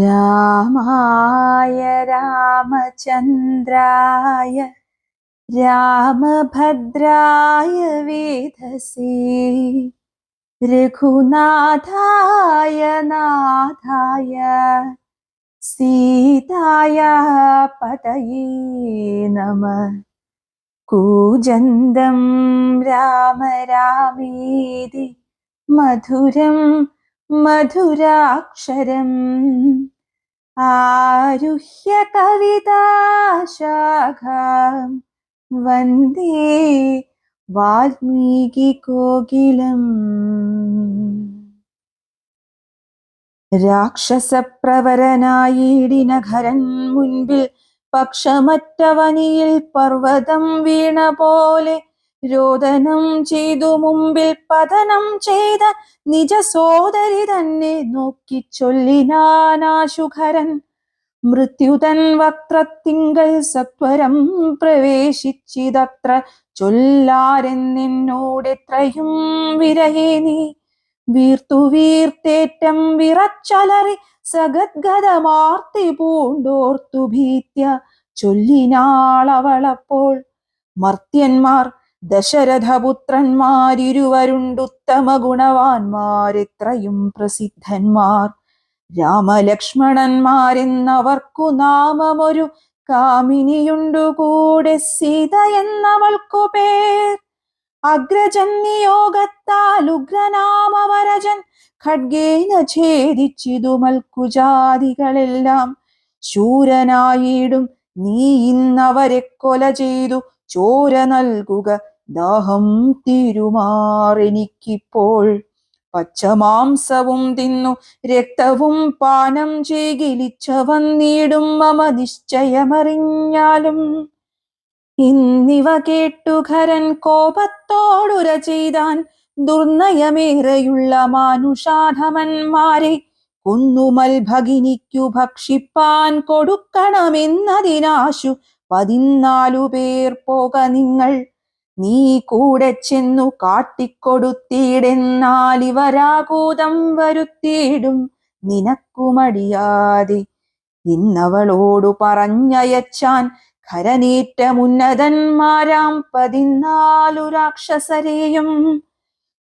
രാമായ രാമചന്ദ്രായ രാമഭദ്രായ വേധസേ രഘുനാഥായ നാഥായ സീതായ പതയേ നമഃ. കൂജന്തം രാമ രാമേതി മധുരം മധുരാക്ഷരം ആരുഹ്യ കവിതാശാഖാം വന്ദേ വാൽമീകി കോകിലം. രാക്ഷസപ്രവരനായിടിനഘരൻ മുൻപിൽ പക്ഷമറ്റവനിയിൽ പർവ്വതം വീണ പോലെ രോദനം ചെയ്തു മുമ്പിൽ പതനം ചെയ്ത നിജ സോദരി തന്നെ നോക്കി ചൊല്ലിനാനാശുഖരൻ. മൃത്യുതൻ വക്രത്തിങ്കൽ സത്വരം പ്രവേശിച്ചിതത്ര ചൊല്ലാരെന്നോടെത്രയും വിരഹേ നീ. വീർത്തു വീർത്തേറ്റം വിറച്ചലറി സഗദ്ഗതമാർത്തി പൂണ്ടോർത്തു ഭീത്യ ചൊല്ലിനാളവളപ്പോൾ. മർത്യന്മാർ ദശരഥപുത്രന്മാരിരുവരുണ്ടുത്തമ ഗുണവാന്മാരെത്രയും പ്രസിദ്ധന്മാർ. രാമലക്ഷ്മണന്മാരെന്നവർക്കു നാമമൊരു കാമിനിയുണ്ടുകൂടെ സീത എന്നവൾക്കു പേർ. അഗ്രജൻ നിയോഗത്താൽ ഉഗ്രനാമവരജൻ ഖഡ്ഗേന ഛേദിച്ചിതു മൽക്കുജാതികളെല്ലാം. ശൂരനായിടും നീ ഇന്നവരെ കൊല ചെയ്തു ചോര നൽകുക ദാഹം തീരുമാറെനിക്കിപ്പോൾ. പച്ചമാംസവും തിന്നു രക്തവും പാനം ചെയ്കിലിച്ച വന്നിടും മമ നിശ്ചയമറിഞ്ഞാലും. ഇന്നിവ കേട്ടു ഖരൻ കോപത്തോടുര ചെയ്താൻ. ദുർനയമേറെയുള്ള മാനുഷാധമന്മാരെ കൊന്നുമൽ ഭഗിനിക്കു ഭക്ഷിപ്പാൻ കൊടുക്കണമെന്നതിനാശു 14 പേർ പോക നിങ്ങൾ. നീ കൂടെ ചെന്നു കാട്ടിക്കൊടുത്തിടെന്നാലിവരാകൂതം വരുത്തിയിടും നിനക്കു മടിയാതെ. ഇന്നവളോടു പറഞ്ഞയച്ചാൻ ഖരനേറ്റമുന്നതന്മാരാം 14 രാക്ഷസരെയും.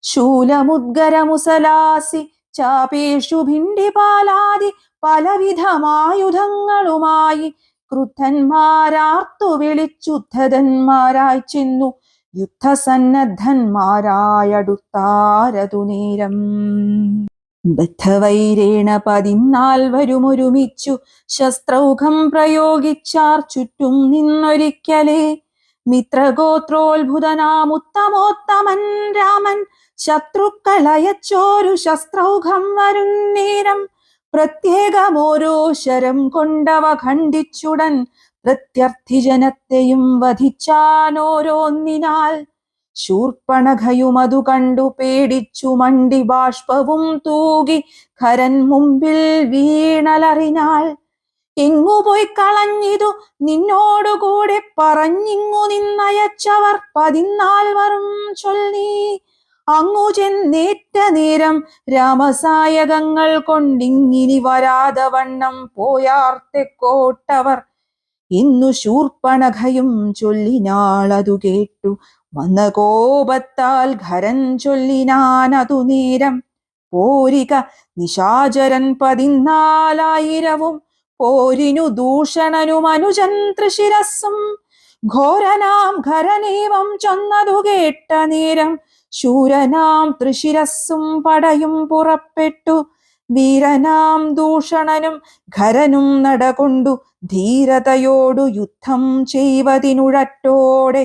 ശൂലമുദ്ഗരമുസലാസി ചാപേഷു ഭിണ്ടിപാലാദി പലവിധമായുധങ്ങളുമായി ക്രുദ്ധന്മാരാർത്തു വിളിച്ചുദ്ധതന്മാരായി ചെന്നു യുദ്ധസന്നദ്ധന്മാരായടുത്താരതു നേരം. ബദ്ധവൈരേണ 14 ശസ്ത്രൗഘം പ്രയോഗിച്ചാർ ചുറ്റും നിന്നൊരിക്കലേ. മിത്രഗോത്രോത്ഭുതനാമുത്തമോത്തമൻ രാമൻ ശത്രുക്കളയച്ചോരു ശസ്ത്രൗഘം വരുന്നേരം. പ്രത്യേകമോരോ ശരം കൊണ്ടവ ഖണ്ഡിച്ചുടൻ പ്രത്യർത്ഥിജനത്തെയും വധിച്ചാനോരോന്നിനാൽ. ശൂർപ്പണഖയുമതു കണ്ടു പേടിച്ചു മണ്ടി ബാഷ്പവും തൂകി ഖരൻ മുമ്പിൽ വീണലറിനാൾ. എങ്ങുപോയി കളഞ്ഞിതു നിന്നോടുകൂടെ പറഞ്ഞിങ്ങു നിന്നയച്ചവർ 14 ചൊല്ലി. അങ്ങു ചെന്നേറ്റ നേരം രാമസായകങ്ങൾ കൊണ്ടിങ്ങിനി വരാതെ വണ്ണം പോയാർ തെക്കോട്ടവർ. ഇന്നു ശൂർപ്പണഖയും ചൊല്ലിനാളതു കേട്ടു വന്ന കോപത്താൽ ഖരൻ ചൊല്ലിനാനതു നേരം. പോരിക നിശാചരൻ 14,000 പോരിനു ദൂഷണനും അനുജൻ തൃശിരസ്സും. ഘോരനാം ഖരനേവം ചൊന്നതു കേട്ട നേരം ശൂരനാം തൃശിരസ്സും പടയും പുറപ്പെട്ടു. വീരനാം ദൂഷണനും ഖരനും നടകൊണ്ടു ധീരതയോടു യുദ്ധം ചെയ്വതിനുഴറ്റോടെ.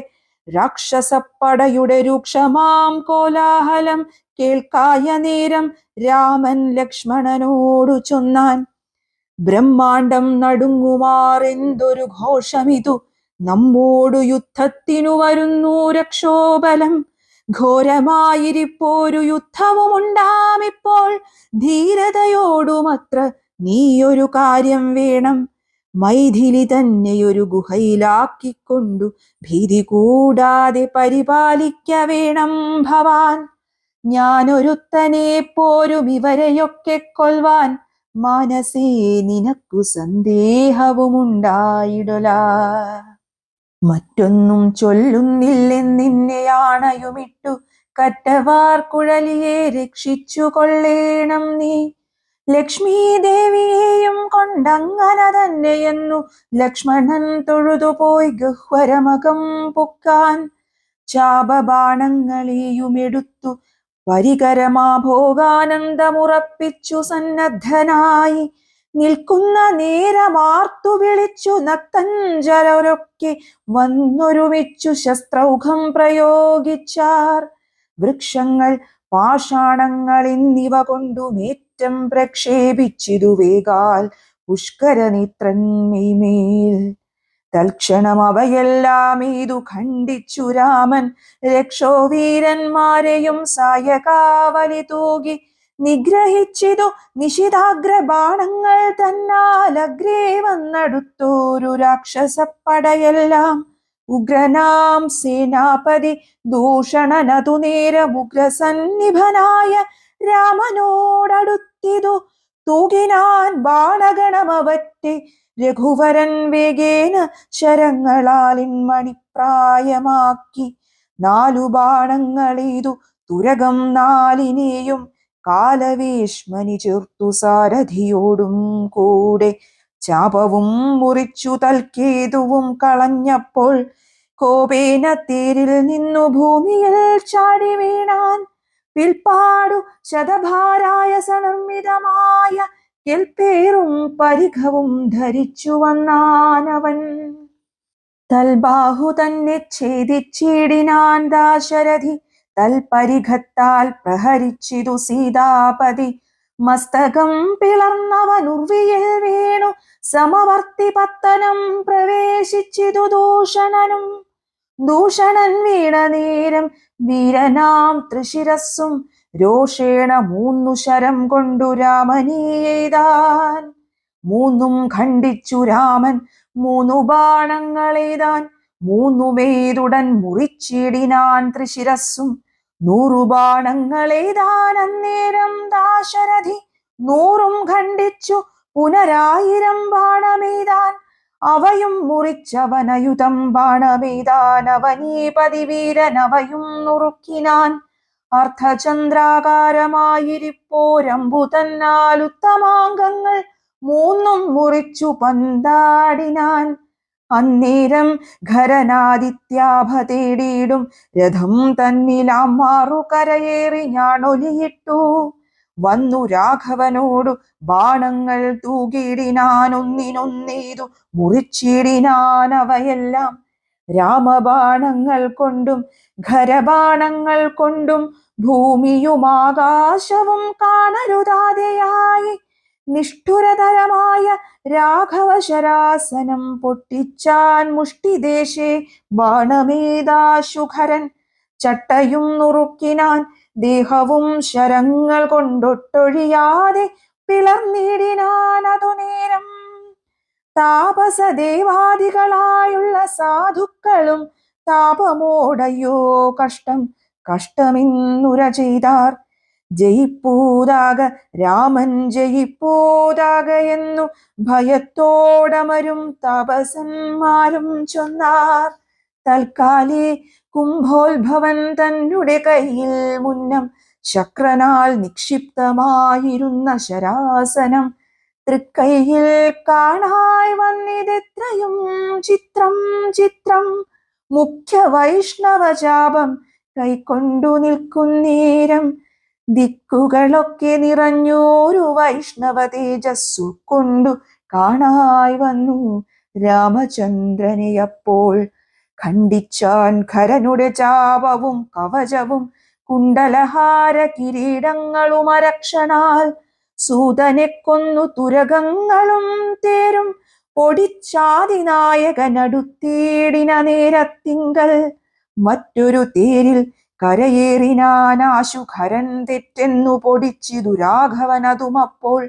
രാക്ഷസപ്പടയുടെ രൂക്ഷമാം കോലാഹലം കേൾക്കായ നേരം രാമൻ ലക്ഷ്മണനോടു ചൊന്നാൻ. ബ്രഹ്മാണ്ടം നടുങ്ങുമാറെന്തൊരു ഘോഷമിതു, നമ്മോടു യുദ്ധത്തിനു വരുന്നു രക്ഷോബലം. ഘോരമായിരിപ്പോരു യുദ്ധവുമുണ്ടാമിപ്പോൾ. ധീരതയോടുമത്ര നീയൊരു കാര്യം വേണം. മൈഥിലി തന്നെയൊരു ഗുഹയിലാക്കിക്കൊണ്ടു ഭീതി കൂടാതെ പരിപാലിക്ക വേണം ഭവാൻ. ഞാനൊരുത്തനെ പോരും ഇവരെയൊക്കെ കൊൽവാൻ. മനസ്സേ നിനക്കു സന്ദേഹവുമുണ്ടായിടല. മറ്റൊന്നും ചൊല്ലുന്നില്ലെന്നിന്നെയാണയുമിട്ടു കറ്റവാർ കുഴലിയെ രക്ഷിച്ചു കൊള്ളേണം നീ. ലക്ഷ്മീ ദേവിയെയും കൊണ്ടങ്ങന തന്നെയെന്നു ലക്ഷ്മണൻ തൊഴുതുപോയി ഗഹ്വരമകം പുക്കാൻ. ചാപബാണങ്ങളെയുമെടുത്തു പരികരമാഭോഗാനന്ദമുറപ്പിച്ചു സന്നദ്ധനായി നിൽക്കുന്ന നേരമാർത്തു വിളിച്ചു നക്തഞ്ചരൊക്കെ വന്നൊരുമിച്ചു ശസ്ത്രൗഘം പ്രയോഗിച്ചാർ. വൃക്ഷങ്ങൾ പാഷാണങ്ങൾ എന്നിവ കൊണ്ടുമേറ്റം പ്രക്ഷേപിച്ചിതു വേഗാൽ പുഷ്കരനേത്രന്മേൽ. തൽക്ഷണം അവയെല്ലാം ഇതു ഖണ്ഡിച്ചു രാമൻ രക്ഷോവീരന്മാരെയും സായകാവലി തൂകി നിഗ്രഹിച്ചിതു നിശിതാഗ്രബാണങ്ങൾ തന്നാലഗ്രേ വന്നടുത്തോരു രാക്ഷസപ്പടയെല്ലാം. ഉഗ്രനാം സേനാപതി ദൂഷണനതു നേരം ഉഗ്രസന്നിഭനായ രാമനോടടുത്തിതു തൂകിനാൻ ബാണഗണമവറ്റെ. രഘുവരൻ വേഗേന ശരങ്ങളാലിൻ മണിപ്രായമാക്കി 4 ബാണങ്ങളെയ്തു തുരകം 4നെയും കാലവേശ്മനി ചേർത്തു സാരഥിയോടും കൂടെ. ചാപവും മുറിച്ചു തൽക്കേതുവും കളഞ്ഞപ്പോൾ കോപേന തേരിൽ നിന്നു ഭൂമിയിൽ ചാടി വീണാൻ. പിൽപ്പാടു ശതഭാരായ സനിർമ്മിതമായ കെൽപ്പേറും പരിഘവും ധരിച്ചു വന്നാനവൻ. തൽബാഹു തന്നെ ഛേദിച്ചിടിനാൻ ദാശരഥി തൽപരിഘത്താൽ പ്രഹരിച്ചിതു സീതാപതി. മസ്തകം പിളർന്നവനുർവിയിൽ വീണു സമവർത്തി പത്തനം പ്രവേശിച്ചിതു ദൂഷണനും. ദൂഷണൻ വീണ നേരം വീരനാം തൃശിരസ്സും രോഷേണ 3 ശരം കൊണ്ടു രാമനെയ്താൻ. 3ഉം ഖണ്ഡിച്ചു രാമൻ 3 ബാണങ്ങളെയ്താൻ. 3മേതുടൻ മുറിച്ചിടിനാൻ തൃശിരസ്സും. 100 ബാണങ്ങളെയ്താൻ അന്നേരം ദാശരഥി. 100ഉം ഖണ്ഡിച്ചു പുനരായിരം ബാണമെയ്താൻ. അവയും മുറിച്ചവനയുധം ബാണമെയ്താൻ. അവനീപതി വീരനവയും നുറുക്കിനാൻ. അർദ്ധചന്ദ്രാകാരമായിരിപ്പോരമ്പു തന്നാൽ ഉത്തമാംഗങ്ങൾ 3ഉം മുറിച്ചു പന്താടിനാൻ. അന്നേരം ഖരനാദിത്യാഭ തേടിയിടും രഥം തന്നിലാം 6 കരയേറി ഞാണൊലിയിട്ടു വന്നു രാഘവനോടു ബാണങ്ങൾ തൂകിടിനാൻ. ഒന്നിനൊന്നേതു മുറിച്ചിടിനാൻ അവയെല്ലാം. രാമബാണങ്ങൾ കൊണ്ടും ഖരബാണങ്ങൾ കൊണ്ടും ഭൂമിയും ആകാശവും കാണരുതാതെയായി. നിഷ്ഠുരതരമായ രാഘവശരാസനം പൊട്ടിച്ചാൻ മുഷ്ടിദേശേ ബാണമേതാശുഖരൻ. ചട്ടയും നുറുക്കിനാൻ. ദേഹവും ശരങ്ങൾ കൊണ്ടൊട്ടൊഴിയാതെ പിളർന്നിടിനാൻ. അതു നേരം താപസദേവാദികളായുള്ള സാധുക്കളും താപമോടയ്യോ കഷ്ടം കഷ്ടമെന്നുര ചെയ്താർ. ജയിപ്പൂതാക രാമൻ ജയിപ്പൂതാക എന്നു ഭയത്തോടമരും താപസന്മാരും ചൊന്നാർ. തൽക്കാലേ കുംഭോത്ഭവൻ തന്നെ കയ്യിൽ മുന്നം ശക്രനാൽ നിക്ഷിപ്തമായിരുന്ന ശരാസനം തൃക്കൈയിൽ കാണായി വന്നിതെത്രയും ചിത്രം ചിത്രം. മുഖ്യ വൈഷ്ണവചാപം കൈക്കൊണ്ടു നിൽക്കുന്നേരം ദിക്കുകളൊക്കെ നിറഞ്ഞോരു വൈഷ്ണവ തേജസ്സു കൊണ്ടു കാണായി വന്നു രാമചന്ദ്രനെ. അപ്പോൾ ഖണ്ഡിച്ചാൻ ഖരനുടെ ചാപവും കവചവും കുണ്ടലഹാര കിരീടങ്ങളും അരക്ഷണാൽ. സൂതനെ കൊന്നു തുരകങ്ങളും തേരും പൊടിച്ചാതിനായകനടുത്തേടിന നേരത്തിങ്കൽ. മറ്റൊരു തേരിൽ കരയേറിനാനാശുഖരൻ തെറ്റെന്നു പൊടിച്ചിതു രാഘവനതുമപ്പോൾ.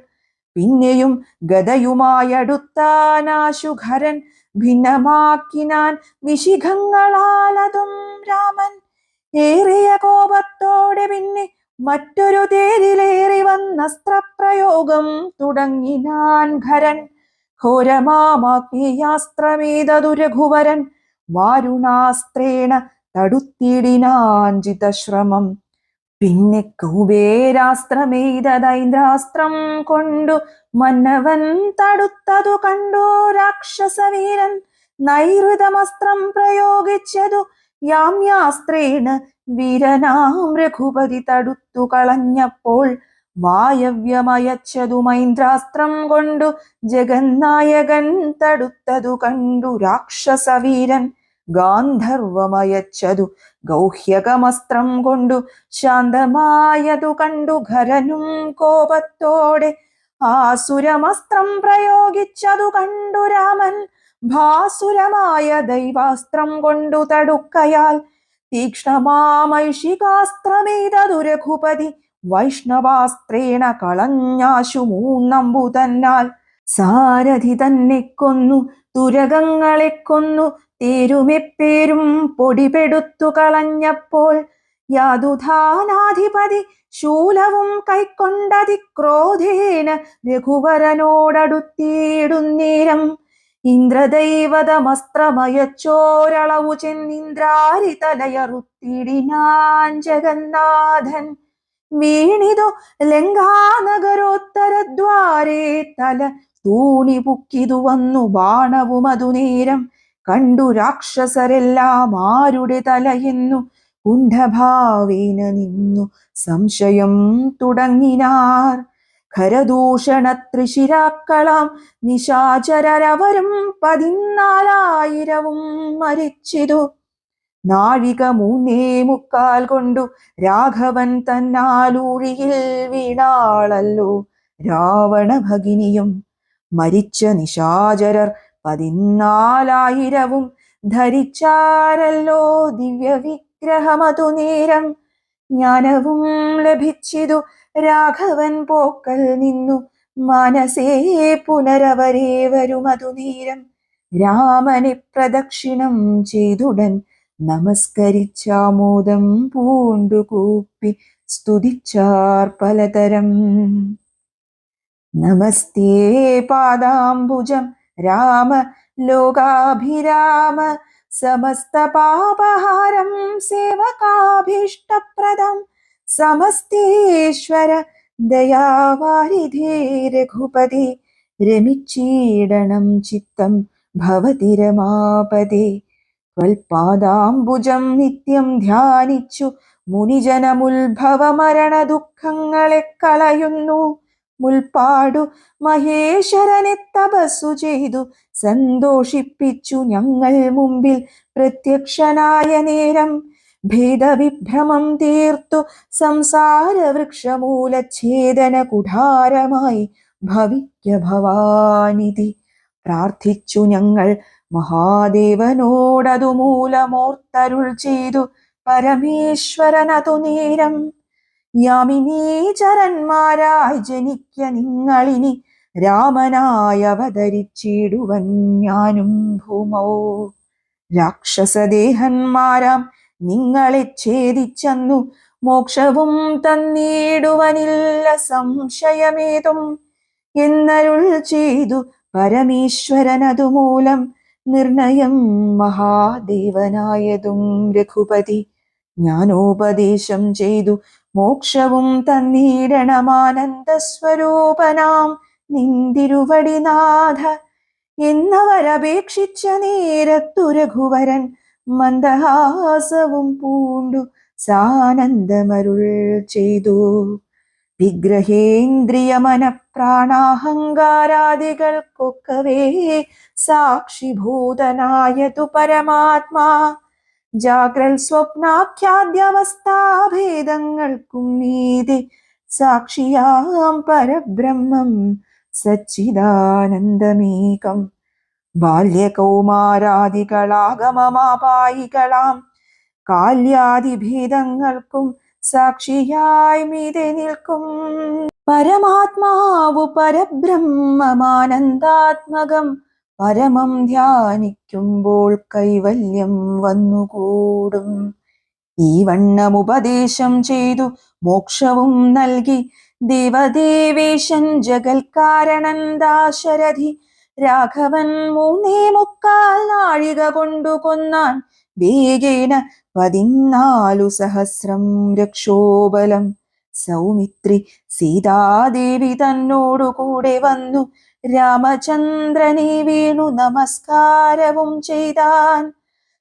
പിന്നെയും ഗദയുമായടുത്താനാശുഖരൻ ഭിന്നമാക്കിനാൻ വിശിഖങ്ങളാലതും രാമൻ. ഏറിയ കോപത്തോടെ പിന്നെ മറ്റൊരു തേരിലേറി വന്നസ്ത്രപ്രയോഗം തുടങ്ങിനാൻ ഖരൻ. ഘോരമാഗ്നിയാസ്ത്രമേതതു രഘുവരൻ വാരുണാസ്ത്രേണ തടുത്തിടിനാൻ ജിതശ്രമം. പിന്നെ കുബേരാസ്ത്രമെയ്തൈന്ദ്രാസ്ത്രം കൊണ്ടു മന്നവൻ തടുത്തതു കണ്ടു രാക്ഷസവീരൻ. നൈഋതമസ്ത്രം പ്രയോഗിച്ചതു യാമ്യാസ്ത്രേണ വീരനാം രഘുപതി തടുത്തു കളഞ്ഞപ്പോൾ വായവ്യമയച്ചതു മൈന്ദ്രാസ്ത്രം കൊണ്ടു ജഗന്നായകൻ തടുത്തതു കണ്ടു രാക്ഷസവീരൻ. ഗാന്ധർവമയച്ചതു ഗൗഹ്യകമസ്ത്രം കൊണ്ടു ശാന്തമായതു കണ്ടു ഖരനും കോപത്തോടെ. ആസുരമസ്ത്രം പ്രയോഗിച്ചതു കണ്ടു രാമൻ ഭാസുരമായ ദൈവാസ്ത്രം കൊണ്ടു തടുക്കയാൽ. തീക്ഷ്ണമാമൈഷികാസ്ത്രമെയ്തതു രഘുപതി വൈഷ്ണവാസ്ത്രേണ കളഞ്ഞാശു മൂന്നമ്പു തന്നാൽ. സാരഥി തന്നെ കൊന്നു തുരകങ്ങളെ കൊന്നു തേരുമെപ്പേരും പൊടിപെടുത്തു കളഞ്ഞപ്പോൾ യാതുധാനാധിപതി ശൂലവും കൈക്കൊണ്ടതിക്രോധേന രഘുവരനോടടുത്തിടുന്നേരം. ഇന്ദ്രദൈവതമസ്ത്രമയച്ചോരളവു ചെന്നിന്ദ്രാരി തലയറുത്തിടിനാൻ ജഗന്നാഥൻ. വീണിതു ലങ്കാനഗരോത്തരദ്വാരേ തല തൂണി പുക്കിതു വന്നു ബാണവും അതുനേരം. കണ്ടു രാക്ഷസരെല്ലാം ആരുടെ തലയെന്നു കുണ്ഠഭാവേന നിന്നു സംശയം തുടങ്ങിനാർ. ഖരദൂഷണ ത്രിശിരാക്കളാം നിശാചരവരും 14,000 മരിച്ചിതു. നാഴിക 3:45 കൊണ്ടു രാഘവൻ തന്നാലൂഴിയിൽ വീണാളല്ലോ രാവണ ഭഗിനിയും. മരിച്ച നിശാചരർ 14,000 ധരിച്ചാരല്ലോ ദിവ്യവിഗ്രഹമതു നേരം. ജ്ഞാനവും ലഭിച്ചിതു രാഘവൻ പോക്കൽ നിന്നു മനസേ പുനരവരേ വരുമതു നേരം. രാമനെ പ്രദക്ഷിണം ചെയ്തുടൻ നമസ്കരിച്ചാമോദം പൂണ്ടു കൂപ്പി സ്തുതിച്ചാർ പലതരം. നമസ്തേ പാദാംബുജം രാമ ലോകാഭിരാമ സമസ്ത പാപഹാരം സേവകാഭീഷ്ടപ്രദം. സമസ്തേശ്വര ദയാവാരിധേ രഘുപതി രമിച്ചീടണം ചിത്തം ഭവതി രമാപദേ. ത്വൽപാദാംബുജം നിത്യം ധ്യാനിച്ചു മുനിജനമുത്ഭവമരണ ദുഃഖങ്ങളെ കളയുന്നു. മുൽപ്പാടു മഹേശ്വരനെ തപസ്സു ചെയ്തു സന്തോഷിപ്പിച്ചു ഞങ്ങൾ മുമ്പിൽ പ്രത്യക്ഷനായ നേരം. ഭേദവിഭ്രമം തീർത്തു സംസാര വൃക്ഷമൂലഛേദന കുഠാരമായി ഭവിക്ക ഭവാനിധി. പ്രാർത്ഥിച്ചു ഞങ്ങൾ മഹാദേവനോടതു മൂലമോർത്തരുൾ ചെയ്തു പരമേശ്വരനതു നേരം. യാമിനീചരന്മാരായി ജനിക്ക നിങ്ങളിനി രാമനായി അവതരിച്ചിടുവൻ ഞാനും ഭൂമോ. രാക്ഷസദേഹന്മാരാം നിങ്ങളെ ഛേദിച്ചന്നു മോക്ഷവും തന്നിടുവനില്ല സംശയമേതും എന്നരുൾ ചെയ്തു പരമേശ്വരനതുമൂലം. നിർണയം മഹാദേവനായതും രഘുപതി ജ്ഞാനോപദേശം ചെയ്തു മോക്ഷവും തന്നിടണമാനന്ദ സ്വരൂപനാം നിന്തിരുവടിനാഥ എന്നവരപേക്ഷിച്ച നേരത്തു രഘുവരൻ മന്ദഹാസവും പൂണ്ടു സാനന്ദമരുൾ ചെയ്തു. വിഗ്രഹേന്ദ്രിയമനപ്രാണാഹങ്കാരാദികൾക്കൊക്കവേ സാക്ഷിഭൂതനായതു പരമാത്മാ. ജാഗ്രൽ സ്വപ്നാഖ്യാദ്യവസ്ഥാഭേദങ്ങൾക്കും മീതെ സാക്ഷിയാം പരബ്രഹ്മം സച്ചിദാനന്ദമേകം. ബാല്യകൗമാരാദികളാഗമമാപായികളാം കാല്യാദിഭേദങ്ങൾക്കും സാക്ഷിയായി മീതെ നിൽക്കും. പരമാത്മാവു പരബ്രഹ്മമാനന്ദാത്മകം പരമം ധ്യാനിക്കുമ്പോൾ കൈവല്യം വന്നുകൂടും. ഈ വണ്ണമുപദേശം ചെയ്തു മോക്ഷവും നൽകി ദേവദേവേശൻ ജഗൽക്കാരണൻ ദാശരഥി രാഘവൻ 3.75 നാഴിക കൊണ്ടു കൊന്നാൻ വേഗേന 14 സഹസ്രം രക്ഷോബലം. സൗമിത്രി സീതാദേവി തന്നോടുകൂടെ വന്നു രാമചന്ദ്രനെ വീണു നമസ്കാരവും ചെയ്താൻ.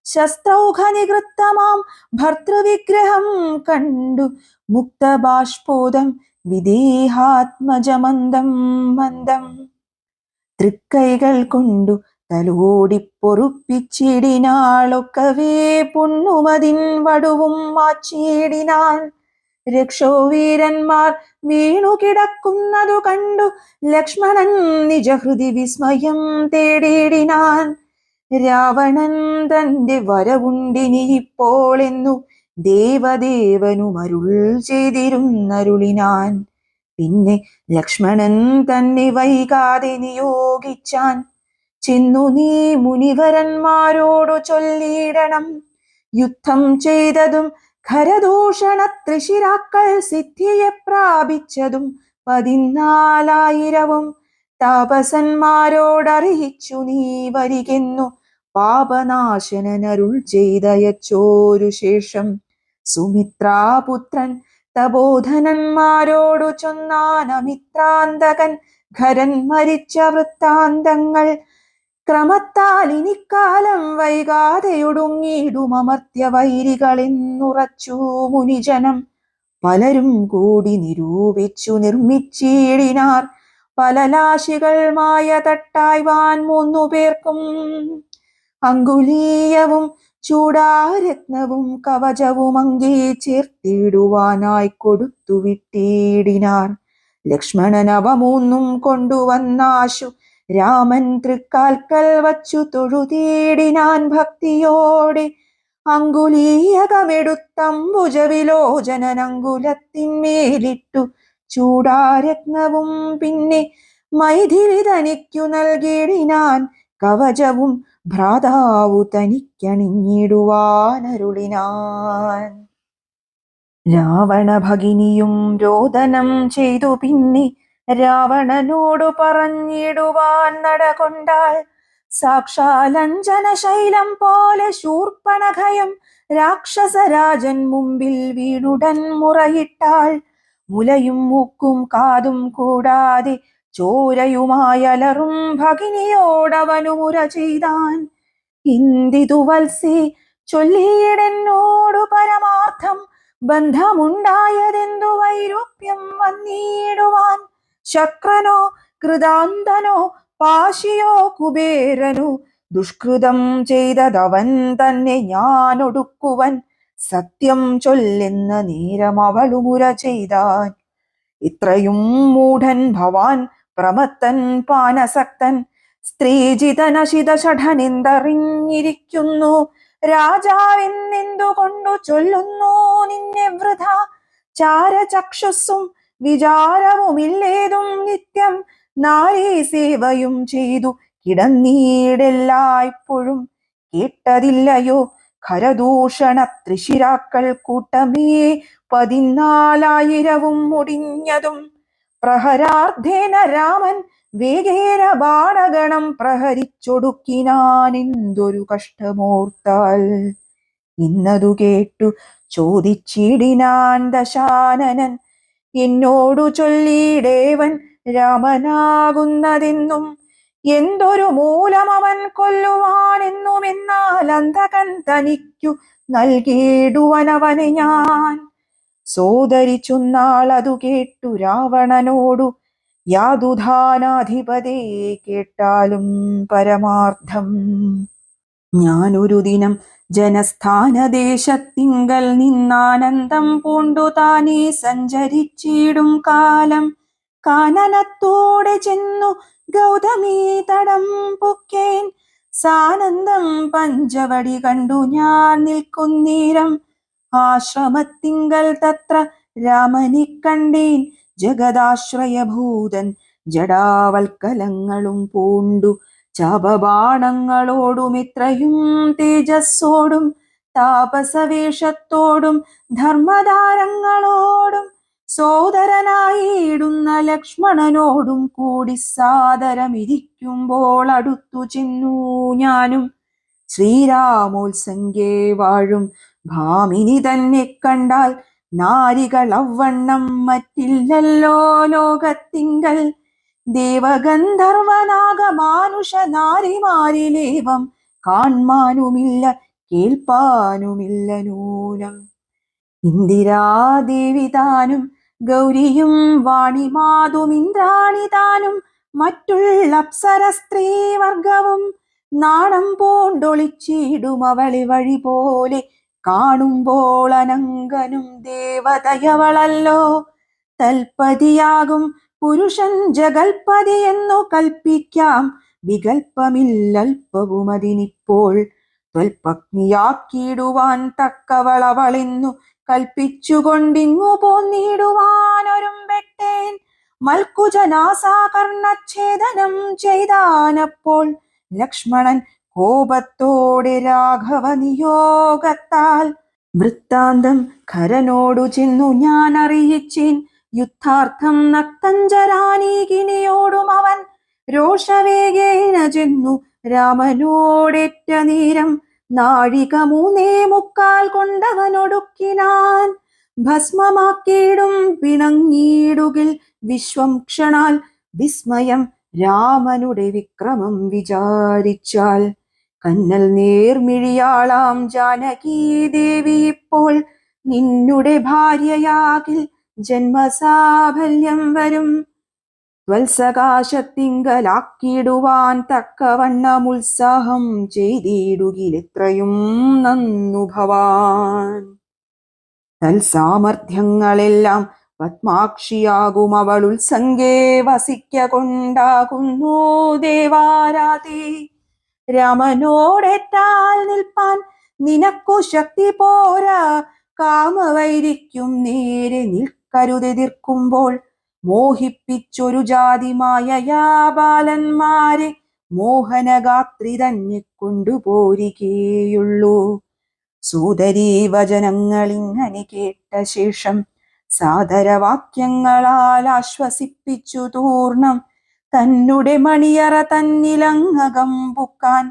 ശസ്ത്രൗഘനികൃത്തമാം ഭർതൃവിഗ്രഹം കണ്ടു മുക്തബാഷ്പോദം വിദേഹാത്മജമന്ദം മന്ദം. തൃക്കൈകൾ കൊണ്ടു തലോടി പൊറുപ്പിച്ചിടിനാളൊക്കവേ പുണ്ണുമതിൻ വടുവും മാച്ചിടിനാൻ. രക്ഷോവീരന്മാർ വീണു കിടക്കുന്നതു കണ്ടു ലക്ഷ്മണൻ നിജഹൃദി വിസ്മയം തേടിയിടിനാൻ. രാവണൻ തന്റെ വരവുണ്ടിനിപ്പോൾ എന്നു ദേവദേവനുമരുൾ ചെയ്തിരുന്നരുളിനാൻ. പിന്നെ ലക്ഷ്മണൻ തന്നെ വൈകാതെ നിയോഗിച്ചാൻ. ചെന്നു നീ മുനിവരന്മാരോടു ചൊല്ലിയിടണം, യുദ്ധം ചെയ്തതും ഖരദൂഷണ ത്രിശിരാക്കൾ സിദ്ധിയെ പ്രാപിച്ചതും 14,000 താപസന്മാരോടറിയിച്ചു നീ വരികെന്നു പാപനാശനരുൾ ചെയ്തയച്ചോരു ശേഷം സുമിത്രാപുത്രൻ തപോധനന്മാരോടു ചൊന്നാൻ അമിത്രാന്തകൻ ഖരൻ മരിച്ച വൃത്താന്തങ്ങൾ. ക്രമത്താൽ ഇനിക്കാലം വൈകാതെയൊടുങ്ങിയിടും അമർത്യ വൈരികളെന്നുറച്ചു മുനിജനം. പലരും കൂടി നിരൂപിച്ചു നിർമ്മിച്ചിടിനാർ പലലാശികൾ മായ തട്ടായ്വാൻ 3 പേർക്കും. അങ്കുലീയവും ചൂടാരത്നവും കവചവും അങ്കേ ചേർത്തിടുവാനായി കൊടുത്തു വിട്ടിടിനാർ. ലക്ഷ്മണൻ അവ 3 കൊണ്ടുവന്നാശു രാമൻ തൃക്കാൽക്കൽ വച്ചു തൊഴുതീടിനാൻ ഭക്തിയോടെ. അങ്കുലീയകമെടുത്തംബുജവിലോചനൻ അങ്കുലത്തിന്മേലിട്ടു ചൂടാരത്നവും പിന്നെ മൈഥിലി തനിക്കു നൽകിയിടിനാൻ. കവചവും ഭ്രാതാവു തനിക്കണിഞ്ഞിടുവാനരുളിനാൻ. രാവണ ഭഗിനിയും രോദനം ചെയ്തു പിന്നെ രാവണനോടു പറഞ്ഞിടുവാൻ നടകൊണ്ടാൾ. സാക്ഷാലഞ്ജന ശൈലം പോലെ ശൂർപ്പണഖയും രാക്ഷസരാജൻ മുമ്പിൽ വീണുടൻ മുറയിട്ടാൾ. മുലയും മൂക്കും കാതും കൂടാതെ ചോരയുമായലറും ഭഗിനിയോടവനു മുര ചെയ്താൻ. ഇന്ദിതു വത്സേ ചൊല്ലിയിടെന്നോടു പരമാർത്ഥം ബന്ധമുണ്ടായതെന്തു വൈരൂപ്യം വന്നിടുവാൻ. ശക്രനോ കൃതാന്തനോ പാശിയോ കുബേരനു ദുഷ്കൃതം ചെയ്തതവൻ തന്നെ ഞാനൊടുക്കുവൻ. സത്യം ചൊല്ലെന്ന നേരം അവളു മുര ചെയ്താൻ. ഇത്രയും മൂഢൻ ഭവാൻ പ്രമത്തൻ പാനസക്തൻ സ്ത്രീജിതനശിതഷഠനെന്തറിഞ്ഞിരിക്കുന്നു. രാജാവെന്നെന്തുകൊണ്ടു ചൊല്ലുന്നു നിന്നെ വൃഥ. ചാരചക്ഷുസ്സും വിചാരവുമില്ലേതും നിത്യം നാരീ സേവയും ചെയ്തു കിടന്നീടെല്ലായ്പ്പോഴും. കേട്ടതില്ലയോ ഖരദൂഷണ ത്രിശിരാക്കൾ കൂട്ടമേ 14,000 മുടിഞ്ഞതും. പ്രഹരാർദ്ധേന രാമൻ വേഗേന ബാണഗണം പ്രഹരിച്ചൊടുക്കിനാനെന്തൊരു കഷ്ടമോർത്താൽ. ഇന്നതു കേട്ടു ചോദിച്ചിടിനാൻ ദശാനനൻ, എന്നോടു ചൊല്ലിയിടേവൻ രാമനാകുന്നതെന്നും എന്തൊരു മൂലം അവൻ കൊല്ലുവാനെന്നുമെന്നാൽ അന്ധകൻ തനിക്കു നൽകിയിടുവനവനെ ഞാൻ. സോദരി ചൊന്നാളതു കേട്ടു രാവണനോടു, യാതുധാനാധിപതേ കേട്ടാലും പരമാർത്ഥം. ഞാനൊരു ദിനം ജനസ്ഥാനദേശത്തിങ്കൽ നിന്നാനന്ദം പൂണ്ടു താനേ സഞ്ചരിച്ചിടും കാലം. കാനനത്തോടെ ചെന്നു ഗൗതമീ തടം പൊക്കേൻ. സാനന്ദം പഞ്ചവടി കണ്ടു ഞാൻ നിൽക്കുന്നേരം. ആശ്രമത്തിങ്കൽ തത്ര രാമനെ കണ്ടേൻ. ജഗദാശ്രയഭൂതൻ ജടാവൽക്കലങ്ങളും പൂണ്ടു ചാപബാണങ്ങളോടും ഇത്രയും തേജസ്സോടും താപസവേഷത്തോടും ധർമ്മധാരങ്ങളോടും സോദരനായിടുന്ന ലക്ഷ്മണനോടും കൂടി സാദരമിരിക്കുമ്പോൾ അടുത്തു ചെന്നു ഞാനും. ശ്രീരാമോത്സംഗേ വാഴും ഭാമിനി തന്നെ കണ്ടാൽ നാരികൾ അവണ്ണം മറ്റില്ലല്ലോ ലോകത്തിങ്കൽ. ദേവഗന്ധർവനാഗമാനുഷ നാരിമാരിലേവം കാൺമാനുമില്ല കേൾപ്പാനുമില്ല നൂനം. ഇന്ദിരാദേവി താനും ഗൗരിയും വാണിമാതും ഇന്ദ്രാണി താനും മറ്റുള്ള അപ്സര സ്ത്രീവർഗവും നാണം പൂണ്ടൊളിച്ചിടും അവളെ വഴി പോലെ കാണുമ്പോൾ അനങ്കനും ദേവതയവളല്ലോ. തൽപതിയാകും പുരുഷൻ ജഗൽപതി എന്നു കൽപ്പിക്കാം, വികൽപ്പമില്ലൽപ്പവും അതിനിപ്പോൾ. ത്വൽപത്നിയാക്കിയിടുവാൻ തക്കവളവളെന്നു കൽപ്പിച്ചുകൊണ്ടിങ്ങു പോന്നിടുവാനൊരുമ്പെട്ടേൻ. മൽക്കുജനാസാകർണച്ഛേദനം ചെയ്താനപ്പോൾ ലക്ഷ്മണൻ കോപത്തോടെ രാഘവ നിയോഗത്താൽ. വൃത്താന്തം ഖരനോടു ചെന്നു ഞാൻ അറിയിച്ചേൻ, യുദ്ധാർത്ഥം നക്തഞ്ചരാനീകിനിയോടും അവൻ. രോഷവേഗേന ചെന്നു രാമനോടേറ്റ നേരം നാഴിക 3:45 കൊണ്ടവനൊടുക്കിനാൻ. ഭസ്മമാക്കിയിടും പിണങ്ങിയിടുകിൽ വിശ്വം ക്ഷണാൽ, വിസ്മയം രാമനുടെ വിക്രമം വിചാരിച്ചാൽ. കന്നൽ നേർമിഴിയാളാം ജാനകീ ദേവി ഇപ്പോൾ നിന്നുടെ ഭാര്യയാകിൽ ജന്മസാഫല്യം വരും. ത്വൽസകാശത്തിങ്കലാക്കിടുവാൻ തക്കവണ്ണം ഉത്സാഹം ചെയ്തിടുകിലെത്രയും നന്നു ഭവാൻ. തൽസാമർഥ്യങ്ങളെല്ലാം പത്മാക്ഷിയാകും അവൾ ഉത്സംഗേ വസിക്ക കൊണ്ടാകുന്നു ദേവാരാധേ. രാമനോടേറ്റാൽ നിൽപ്പാൻ നിനക്കു ശക്തി പോരാ, കാമവൈരിക്കും നേരെ നിൽക്കരുതെതിർക്കുമ്പോൾ. മോഹിപ്പിച്ചൊരു ജാതി മായയാ ബാലന്മാരെ മോഹനഗാത്രി തന്നെ കൊണ്ടുപോരികയുള്ളൂ. സോദരീ വചനങ്ങളിങ്ങനെ കേട്ട ശേഷം സാദരവാക്യങ്ങളാൽ ആശ്വസിപ്പിച്ചു തൂർണം. തന്നുടെ മണിയറ തന്നിലങ്ങകം പുക്കാൻ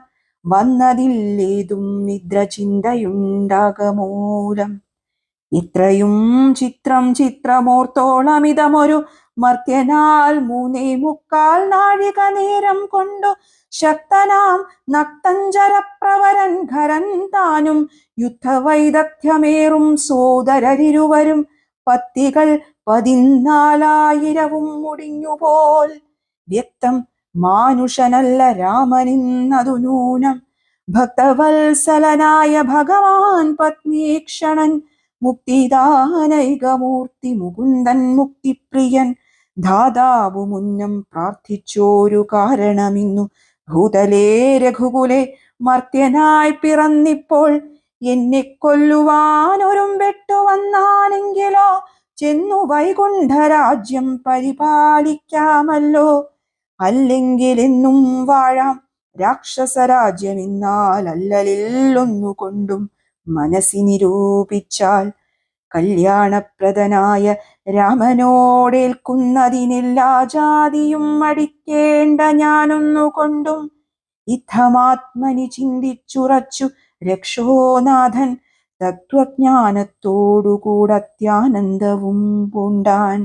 വന്നതില്ലേതും നിദ്ര ചിന്തയുണ്ടാകമൂലം. ഇത്രയും ചിത്രമോർത്തോളമിതമൊരു മർത്യനാൽ 3:45 നാഴിക നേരം കൊണ്ടു ശക്തനാം നക്തഞ്ചരപ്രവരൻ ഖരൻ താനും യുദ്ധവൈദഗ്ധ്യമേറും സോദരരിരുവരും പത്തികൾ 14,000 മുടിഞ്ഞുപോൽ. വ്യക്തം മാനുഷനല്ല രാമനെന്നതു നൂനം. ഭക്തവത്സലനായ ഭഗവാൻ പത്മീക്ഷണൻ മുക്തിദാനൈകമൂർത്തി മുകുന്ദൻ മുക്തിപ്രിയൻ. ധാതാവു മുന്നം പ്രാർത്ഥിച്ചോരു കാരണമിന്നു ഭൂതലേ രഘുകുലെ മർത്യനായി പിറന്നിപ്പോൾ. എന്നെ കൊല്ലുവാനൊരുമ്പെട്ടു വന്നാനെങ്കിലോ ചെന്നു വൈകുണ്ഠരാജ്യം പരിപാലിക്കാമല്ലോ. അല്ലെങ്കിലെന്നും വാഴാം രാക്ഷസരാജ്യമെന്നാൽ അല്ലലില്ലൊന്നുകൊണ്ടും മനസ്സി നിരൂപിച്ചാൽ. കല്യാണപ്രദനായ രാമനോടേൽക്കുന്നതിനെല്ലാ ജാതിയും അടിക്കേണ്ട ഞാനൊന്നുകൊണ്ടും. ഇത്തമാത്മനി ചിന്തിച്ചുറച്ചു രക്ഷോനാഥൻ തത്വജ്ഞാനത്തോടുകൂടത്യാനന്ദവും പൂണ്ടാൻ.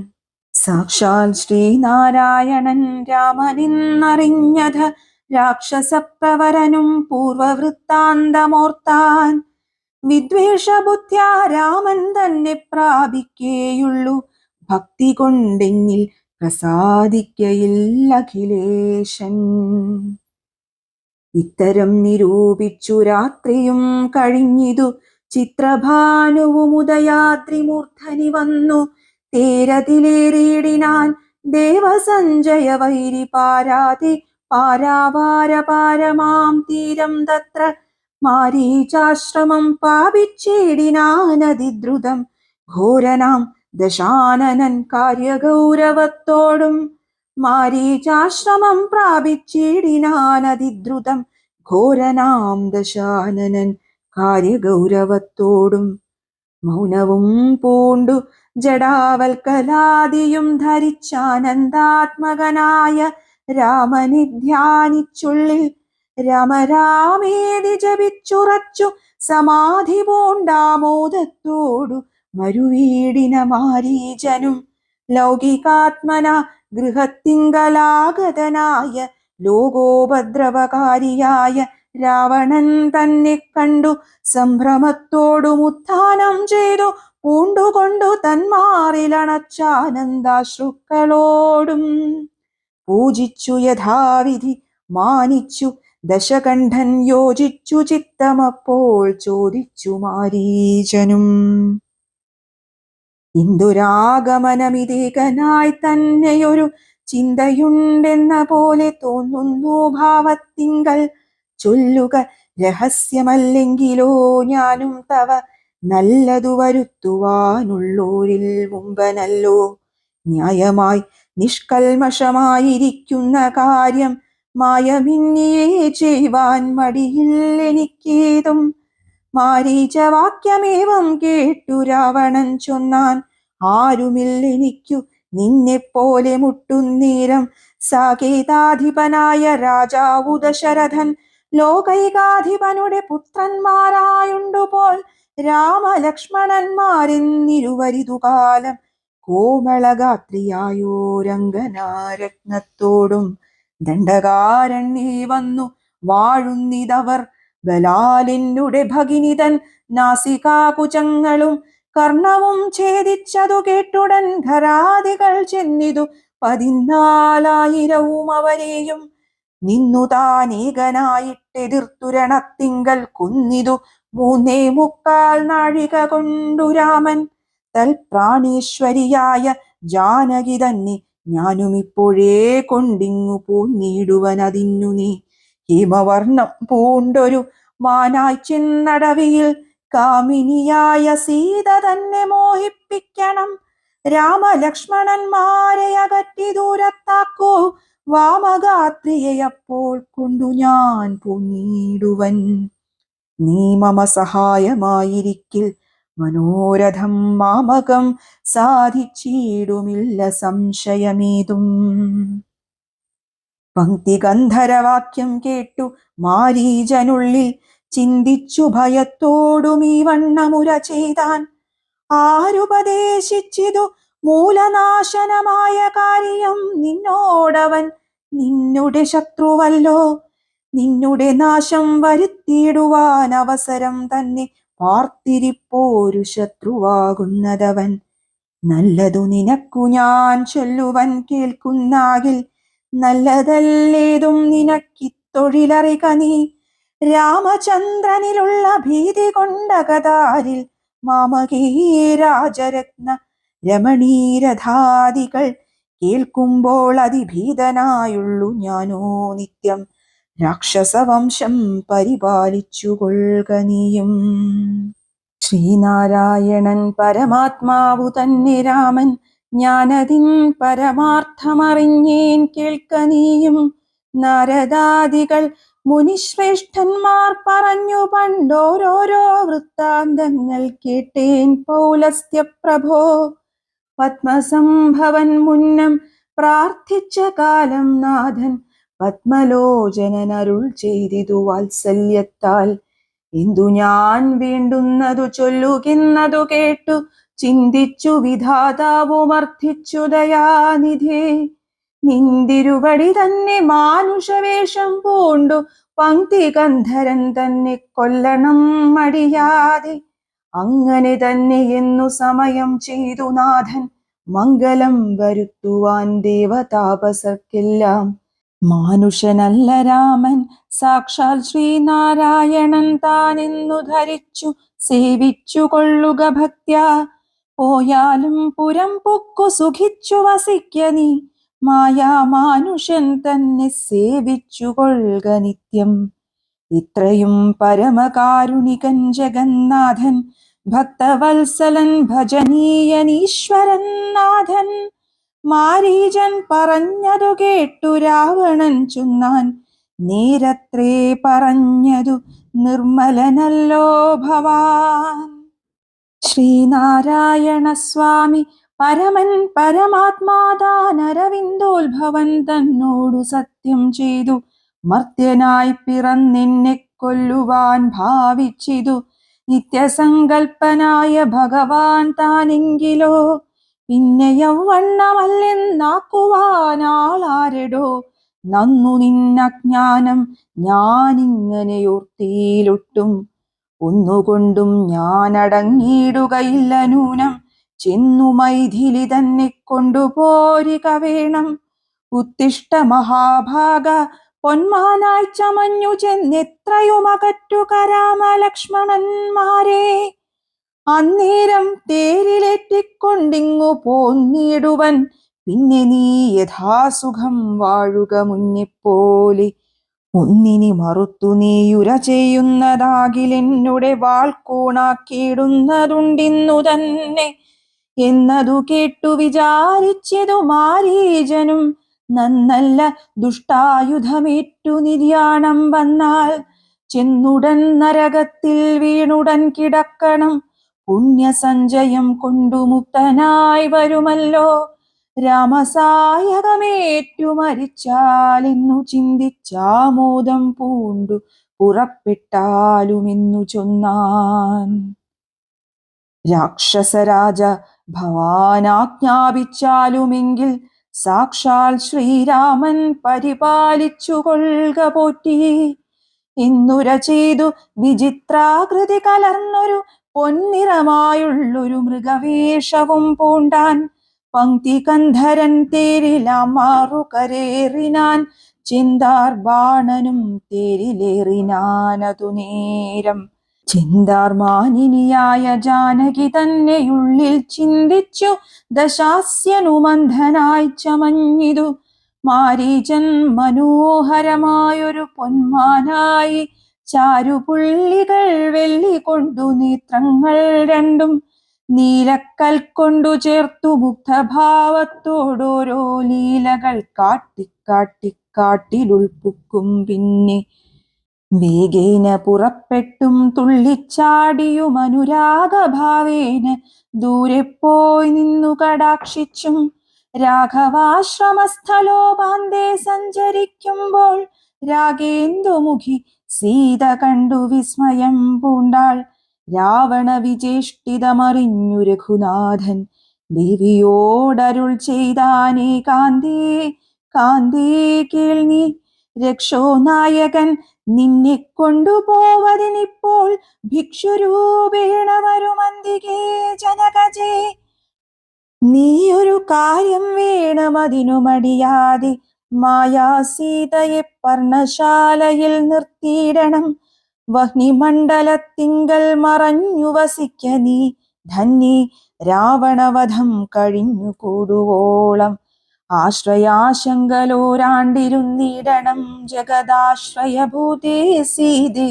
സാക്ഷാൽ ശ്രീനാരായണൻ രാമനെന്നറിഞ്ഞത രാക്ഷസപ്രവരനും പൂർവവൃത്താന്തമോർത്താൻ. വിദ്വേഷബുദ്ധ്യാ രാമൻ തന്നെ പ്രാപിക്കേയുള്ളൂ, ഭക്തി കൊണ്ടെന്നിൽ പ്രസാദിക്കയില്ലഖിലേശൻ. ഇത്തരം നിരൂപിച്ചു രാത്രിയും കഴിഞ്ഞിതു ചിത്രഭാനുവുമുദയാദ്രിമൂർധനി വന്നു. തേരതിലേറിയിടിനാൻ ദേവസഞ്ജയ വൈരി പാരാതെ പാരാവാരപാരമാം തീരം തത്ര. മാരീചാശ്രമം പാപിച്ചിടിനാനതിദ്രുതം ഘോരനാം ദശാനനൻ കാര്യഗൗരവത്തോടും. മാരീചാശ്രമം പ്രാപിച്ചിടിനാനതിദ്രുതം ഘോരനാം ദശാനനൻ കാര്യഗൗരവത്തോടും. മൗനവും പൂണ്ടു ജഡാവൽക്കലാദിയും ധരിച്ചാനന്ദാത്മകനായ രാമനെ ധ്യാനിച്ചുള്ളിൽ രാമരാമേതി ജപിച്ചുറച്ചു സമാധി പൂണ്ടാമോദത്തോടു മരുവീടിന മാരീചനും ലൗകികാത്മന ഗൃഹത്തിങ്കലാഗതനായ ലോകോപദ്രവകാരിയായ രാവണൻ തന്നെ കണ്ടു സംഭ്രമത്തോടും ഉത്ഥാനം ചെയ്തു പൂണ്ടുകൊണ്ടു തന്മാറിലണച്ചാനന്ദാശ്രുക്കളോടും പൂജിച്ചു യഥാവിധി മാനിച്ചു ദശകണ്ഠൻ യോജിച്ചു ചിത്തമപ്പോൾ ചോദിച്ചു മാരീചനും. ഇന്ദുരാഗമനമിതേകനായി തന്നെയൊരു ചിന്തയുണ്ടെന്ന പോലെ തോന്നുന്നു ഭാവത്തിങ്കൽ. ചൊല്ലുക രഹസ്യമല്ലെങ്കിലോ ഞാനും തവ നല്ലതു വരുത്തുവാനുള്ളോരിൽ മുമ്പനല്ലോ. ന്യായമായി നിഷ്കൽമഷമായിരിക്കുന്ന കാര്യം മായമിന്നിയേ ചെയ്യുവാൻ മടിയിൽ എനിക്കേതും. മാരീചവാക്യമേവം കേട്ടു രാവണൻ ചൊന്നാൻ, ആരുമില്ലെനിക്കു നിന്നെപ്പോലെ മുട്ടുന്നേരം. സാകേതാധിപനായ രാജാവു ദശരഥൻ ലോകൈകാധിപനുടെ പുത്രന്മാരായുണ്ടുപോൽ രാമലക്ഷ്മണന്മാരെന്നിരുവരിതുകാലം കോമളഗാത്രിയായോരംഗനാരത്നത്തോടും ദണ്ഡകാരണ്യേ വന്നു വാഴുന്നിതവർ. ബലാലെന്നുടെ ഭഗിനിതൻ നാസികാകുചങ്ങളും കർണവും ഛേദിച്ചതു കേട്ടുടൻ ധരാദികൾ ചെന്നിതു 14,000 അവരെയും നിന്നു താനേകനായിട്ടെതിർത്തുരണത്തിങ്കൽ കൊന്നിതു 3.25 നാഴിക കൊണ്ടു രാമൻ. തൽപ്രാണേശ്വരിയായ ജാനകി തന്നെ ഞാനുമിപ്പോഴേ കൊണ്ടിങ്ങു പോന്നിടുവനതിന്നു നീ ഹിമവർണം പൂണ്ടൊരു മാനായി ചെന്നടവിയിൽ കാമിനിയായ സീത തന്നെ മോഹിപ്പിക്കണം. രാമലക്ഷ്മണന്മാരെ അകറ്റി ദൂരത്താക്കൂ വാമഗാത്രിയെ അപ്പോൾ കൊണ്ടു ഞാൻ പോന്നിടുവൻ. നീ മമ സഹായമായിരിക്കിൽ മനോരഥം മാമകം സാധിച്ചിടുമില്ല സംശയമേതും. പങ്ക്തി ഗന്ധരവാക്യം കേട്ടു മാരീചനുള്ളിൽ ചിന്തിച്ചു ഭയത്തോടും ഈ വണ്ണമുര ചെയ്താൻ. ആരുപദേശിച്ചിതു മൂലനാശനമായ കാര്യം നിന്നോടവൻ നിന്നുടെ ശത്രുവല്ലോ. നിന്നുടെ നാശം വരുത്തിയിടുവാൻ അവസരം തന്നെ പാർത്തിരിപ്പോരു ശത്രുവാകുന്നതവൻ. നല്ലതു നിനക്കു ഞാൻ ചൊല്ലുവൻ കേൾക്കുന്നാകിൽ നല്ലതല്ലേതും നിനക്കിത്തൊഴിലറിക നീ. രാമചന്ദ്രനിലുള്ള ഭീതി കൊണ്ടകതാരിൽ മാമകേ രാജരത്ന രമണീരഥാദികൾ കേൾക്കുമ്പോൾ അതിഭീതനായുള്ളു ഞാനോ നിത്യം. രാക്ഷസവംശം പരിപാലിച്ചു കൊള്ളുക നീയും. ശ്രീനാരായണൻ പരമാത്മാവു തന്നെ രാമൻ, ഞാനതിൻ പരമാർത്ഥമറിഞ്ഞേൻ കേൾക്ക നീയും. നാരദാദികൾ മുനിശ്രേഷ്ഠന്മാർ പറഞ്ഞു പണ്ടോരോരോ വൃത്താന്തങ്ങൾ കേട്ടേൻ പൗലസ്ത്യ പ്രഭോ. പത്മസംഭവൻ മുന്നം പ്രാർത്ഥിച്ച കാലം നാഥൻ പത്മലോചനനരുൾ ചെയ്തിതു വാത്സല്യത്താൽ. എന്തു ഞാൻ വേണ്ടുന്നതു ചൊല്ലുകിന്നതു കേട്ടു ചിന്തിച്ചു വിധാതാവുമർത്ഥിച്ചു ദയാനിധേ. നിന്തിരുവടി തന്നെ മാനുഷവേഷം പൂണ്ടു പങ്ക്തി ഗന്ധരൻ തന്നെ കൊല്ലണം മടിയാതെ. അങ്ങനെ തന്നെ എന്നു സമയം ചെയ്തു നാഥൻ മംഗളം വരുത്തുവാൻ ദേവതാപസർക്കെല്ലാം. മാനുഷനല്ല രാമൻ സാക്ഷാൽ ശ്രീനാരായണൻ താനെന്നു ധരിച്ചു സേവിച്ചു കൊള്ളുക ഭക്ത്യാ. പോയാലും പുരം പൊക്കു സുഖിച്ചു വസിക്ക നീ, മായാമാനുഷൻ തന്നെ സേവിച്ചു കൊള്ളുക നിത്യം. ഇത്രയും പരമകാരുണികൻ ജഗന്നാഥൻ, ഭക്തവത്സലൻ ഭജനീയനീശ്വരൻ നാഥൻ. മാരീചൻ പറഞ്ഞതു കേട്ടു രാവണൻ ചൊന്നാൻ, നേരത്രേ പറഞ്ഞതു നിർമ്മലനല്ലോ ഭവാൻ. ശ്രീനാരായണ സ്വാമി പരമൻ പരമാത്മാതാനരവിന്ദോത്ഭവൻ തന്നോടു സത്യം ചെയ്തു മർത്യനായി പിറന്നെന്നെ കൊല്ലുവാൻ ഭാവിച്ചിതു നിത്യസങ്കൽപ്പനായ ഭഗവാൻ താനെങ്കിലോ പിന്നെ യൗവണ്ണമല്ലെന്നാക്കുവാനാളാരെടോ നന്നു നിന്നജ്ഞാനം ഞാനിങ്ങനെയോർത്തിയിലൊട്ടും ഒന്നുകൊണ്ടും ഞാനടങ്ങിയിടുകയില്ല നൂനം ചെന്നു മൈഥിലി തന്നെ കൊണ്ടുപോരിക വേണം ഉത്തിഷ്ട മഹാഭാഗ പൊന്മാനായി ചമഞ്ഞു ചെന്നെത്രയും അകറ്റുക രാമലക്ഷ്മണന്മാരെ അന്നേരം തേരിലേറ്റിക്കൊണ്ടിങ്ങു പോന്നിടുവൻ പിന്നെ നീ യഥാസുഖം വാഴുക മുന്നെപ്പോലെ ഒന്നിനി മറുത്തു നീയുര ചെയ്യുന്നതാകിലെന്നുടെ വാൾക്കൂണാക്കിയിടുന്നതുണ്ടിന്നു തന്നെ എന്നതു കേട്ടു വിചാരിച്ചതു മാരീചനും നന്നല്ല ദുഷ്ടായുധമേറ്റു നിര്യാണം വന്നാൽ ചെന്നുടൻ നരകത്തിൽ വീണുടൻ കിടക്കണം പുണ്യസഞ്ചയം കൊണ്ടു മുക്തനായി വരുമല്ലോ രാമസായകമേറ്റു മരിച്ചാലെന്നു ചിന്തിച്ചാമോദം പൂണ്ടു പുറപ്പെട്ടാലുമെന്നു ചൊന്നാൻ. രാക്ഷസരാജ ഭവാനാജ്ഞാപിച്ചാലുമെങ്കിൽ സാക്ഷാൽ ശ്രീരാമൻ പരിപാലിച്ചു കൊള്ളുക പോറ്റി എന്നുര ചെയ്തു വിചിത്രാകൃതി കലർന്നൊരു പൊന്നിറമായുള്ളൊരു മൃഗവേഷവും പൂണ്ടാൻ പങ്ക്തി കന്ധരൻ തേരിലാമാറു കരേറിനാൻ ചെന്താർ ബാണനും തേരിലേറിനാനതു നേരം ചിന്താർമാനിനിയായ ജാനകി തന്നെയുള്ളിൽ ചിന്തിച്ചു ദശാസ്യനുമന്ധനായി ചമഞ്ഞിതു മാരീചൻ മനോഹരമായൊരു പൊന്മാനായി ചാരുപുള്ളികൾ വെള്ളി കൊണ്ടു നേത്രങ്ങൾ രണ്ടും നീലക്കൽ കൊണ്ടു ചേർത്തു മുഗ്ധഭാവത്തോടോരോ ലീലകൾ കാട്ടിക്കാട്ടിക്കാട്ടിലുൾപ്പുക്കും പിന്നെ വേഗേന പുറപ്പെട്ടും തുള്ളിച്ചാടിയും അനുരാഗഭാവേന ദൂരെ പോയി നിന്നു കടാക്ഷിച്ചും രാഘവാശ്രമസ്ഥലോപാന്തേ സഞ്ചരിക്കുമ്പോൾ രാഗേന്ദുമുഖി സീത കണ്ടു വിസ്മയം പൂണ്ടാൾ രാവണ വിചേഷ്ടിതമറിഞ്ഞു രഘുനാഥൻ ദേവിയോടരുൾ ചെയ്താനേ കാന്തേ കാന്തേ കേൾനീ രക്ഷോനായകൻ നിന്നെ കൊണ്ടുപോവതിനിപ്പോൾ ഭിക്ഷുരൂപേണ വരുമന്തികേ ജനകജേ നീയൊരു കാര്യം വേണമതിനു മടിയാതെ മായാസീതയെ പർണശാലയിൽ നിർത്തിയിടണം വഹ്നിമണ്ഡലത്തിങ്കൽ മറഞ്ഞു വസിക്ക നീ ധന്യേ രാവണവധം കഴിഞ്ഞു കൂടുവോളം ആശ്രയാശങ്കലോരാണ്ടിരുന്നിടണം ജഗദാശ്രയഭൂതേ സീതേ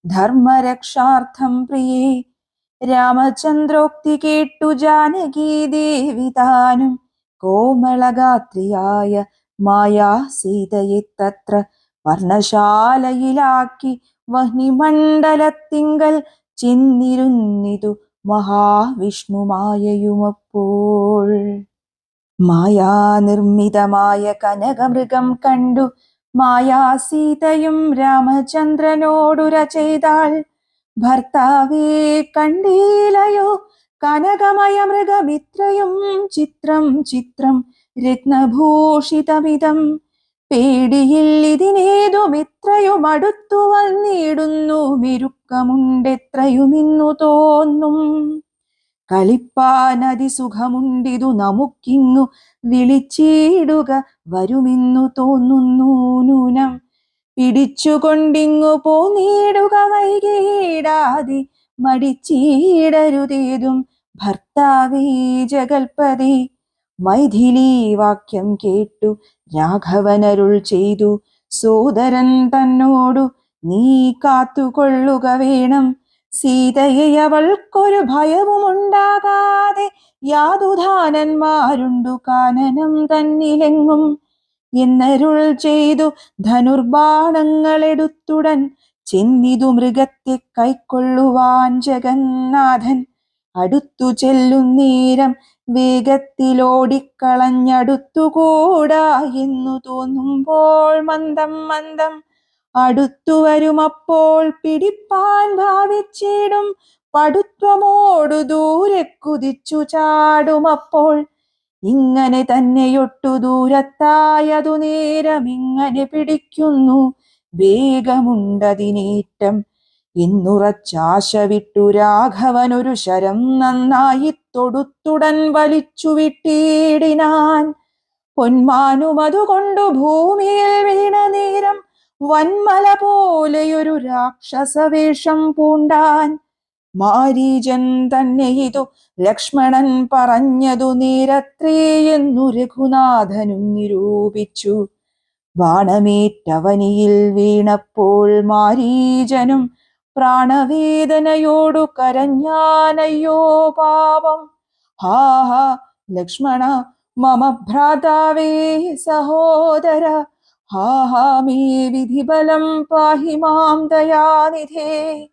ധർമ്മരക്ഷാർത്ഥം പ്രിയേ രാമചന്ദ്രോക്തി കേട്ടു ജാനകീ ദേവി താനും കോമളഗാത്രിയായ മായാ സീതയെ തത്ര പർണശാലയിലാക്കി വഹ്നിമണ്ഡലത്തിങ്കൽ ചെന്നിരുന്നിതു മഹാവിഷ്ണുമായയുമപ്പോൾ മായാനിർമ്മിതമായ കനകമൃഗം കണ്ടു മായാസീതയും രാമചന്ദ്രനോടുര ചെയ്താൾ ഭർത്താവേ കണ്ടീലയോ കനകമയ മൃഗമിത്രയും ചിത്രം ചിത്രം രത്നഭൂഷിതമിതം പേടിയിൽ ഇതിനേതുമിത്രയും അടുത്തു വന്നിടുന്നു മെരുക്കമുണ്ടെത്രയുമിന്നു തോന്നും കളിപ്പാനതിസുഖമുണ്ടിതു നമുക്കിങ്ങു വിളിച്ചിടുക വരുമെന്നു തോന്നുന്നു നൂനം പിടിച്ചുകൊണ്ടിങ്ങു പോന്നിടുക വൈകിടാതെ മടിച്ചിടരുതേതും ഭർത്താവേ ജഗൽപതി മൈഥിലി വാക്യം കേട്ടു രാഘവനരുൾ ചെയ്തു സോദരൻ തന്നോടു നീ കാത്തുകൊള്ളുക വേണം സീതയെ അവൾക്കൊരു ഭയവും ഉണ്ടാകാതെ യാതുധാനന്മാരുണ്ടു കാനനം തന്നിലെങ്ങും എന്നരുൾ ചെയ്തു ധനുർബാണങ്ങളെടുത്തുടൻ ചെന്നിതു മൃഗത്തെ കൈക്കൊള്ളുവാൻ ജഗന്നാഥൻ. അടുത്തു ചെല്ലുന്നേരം വേഗത്തിലോടിക്കളഞ്ഞടുത്തുകൂടാ എന്നു തോന്നുമ്പോൾ മന്ദം മന്ദം അടുത്തു വരുമപ്പോൾ പിടിപ്പാൻ ഭാവിച്ചിടും പടുത്വമോടു ദൂരെ കുതിച്ചു ചാടുമപ്പോൾ. ഇങ്ങനെ തന്നെയൊട്ടു ദൂരത്തായതു നേരം ഇങ്ങനെ പിടിക്കുന്നു വേഗമുണ്ടതിനേറ്റം. എന്നുറച്ചാശ വിട്ടു രാഘവനൊരു ശരം നന്നായി തൊടുത്തുടൻ വലിച്ചു വിട്ടിടിനാൻ. പൊന്മാനുമതുകൊണ്ടു ഭൂമിയിൽ വീണ നേരം വന്മല പോലെയൊരു രാക്ഷസവേഷം പൂണ്ടാൻ. മാരീചൻ തന്നെ ഇതു ലക്ഷ്മണൻ പറഞ്ഞതു നേരത്രേ എന്നു രഘുനാഥനും നിരൂപിച്ചു. ബാണമേറ്റവനിയിൽ വീണപ്പോൾ മാരീചനും പ്രാണവേദനയോടു കരഞ്ഞാനയ്യോ പാപം. ഹാ ഹാ ലക്ഷ്മണ മമ ഭ്രാതാവേ സഹോദര, ഹാ ഹാ മേ വിധിബലം പാഹി മാം ദയാനിധേ.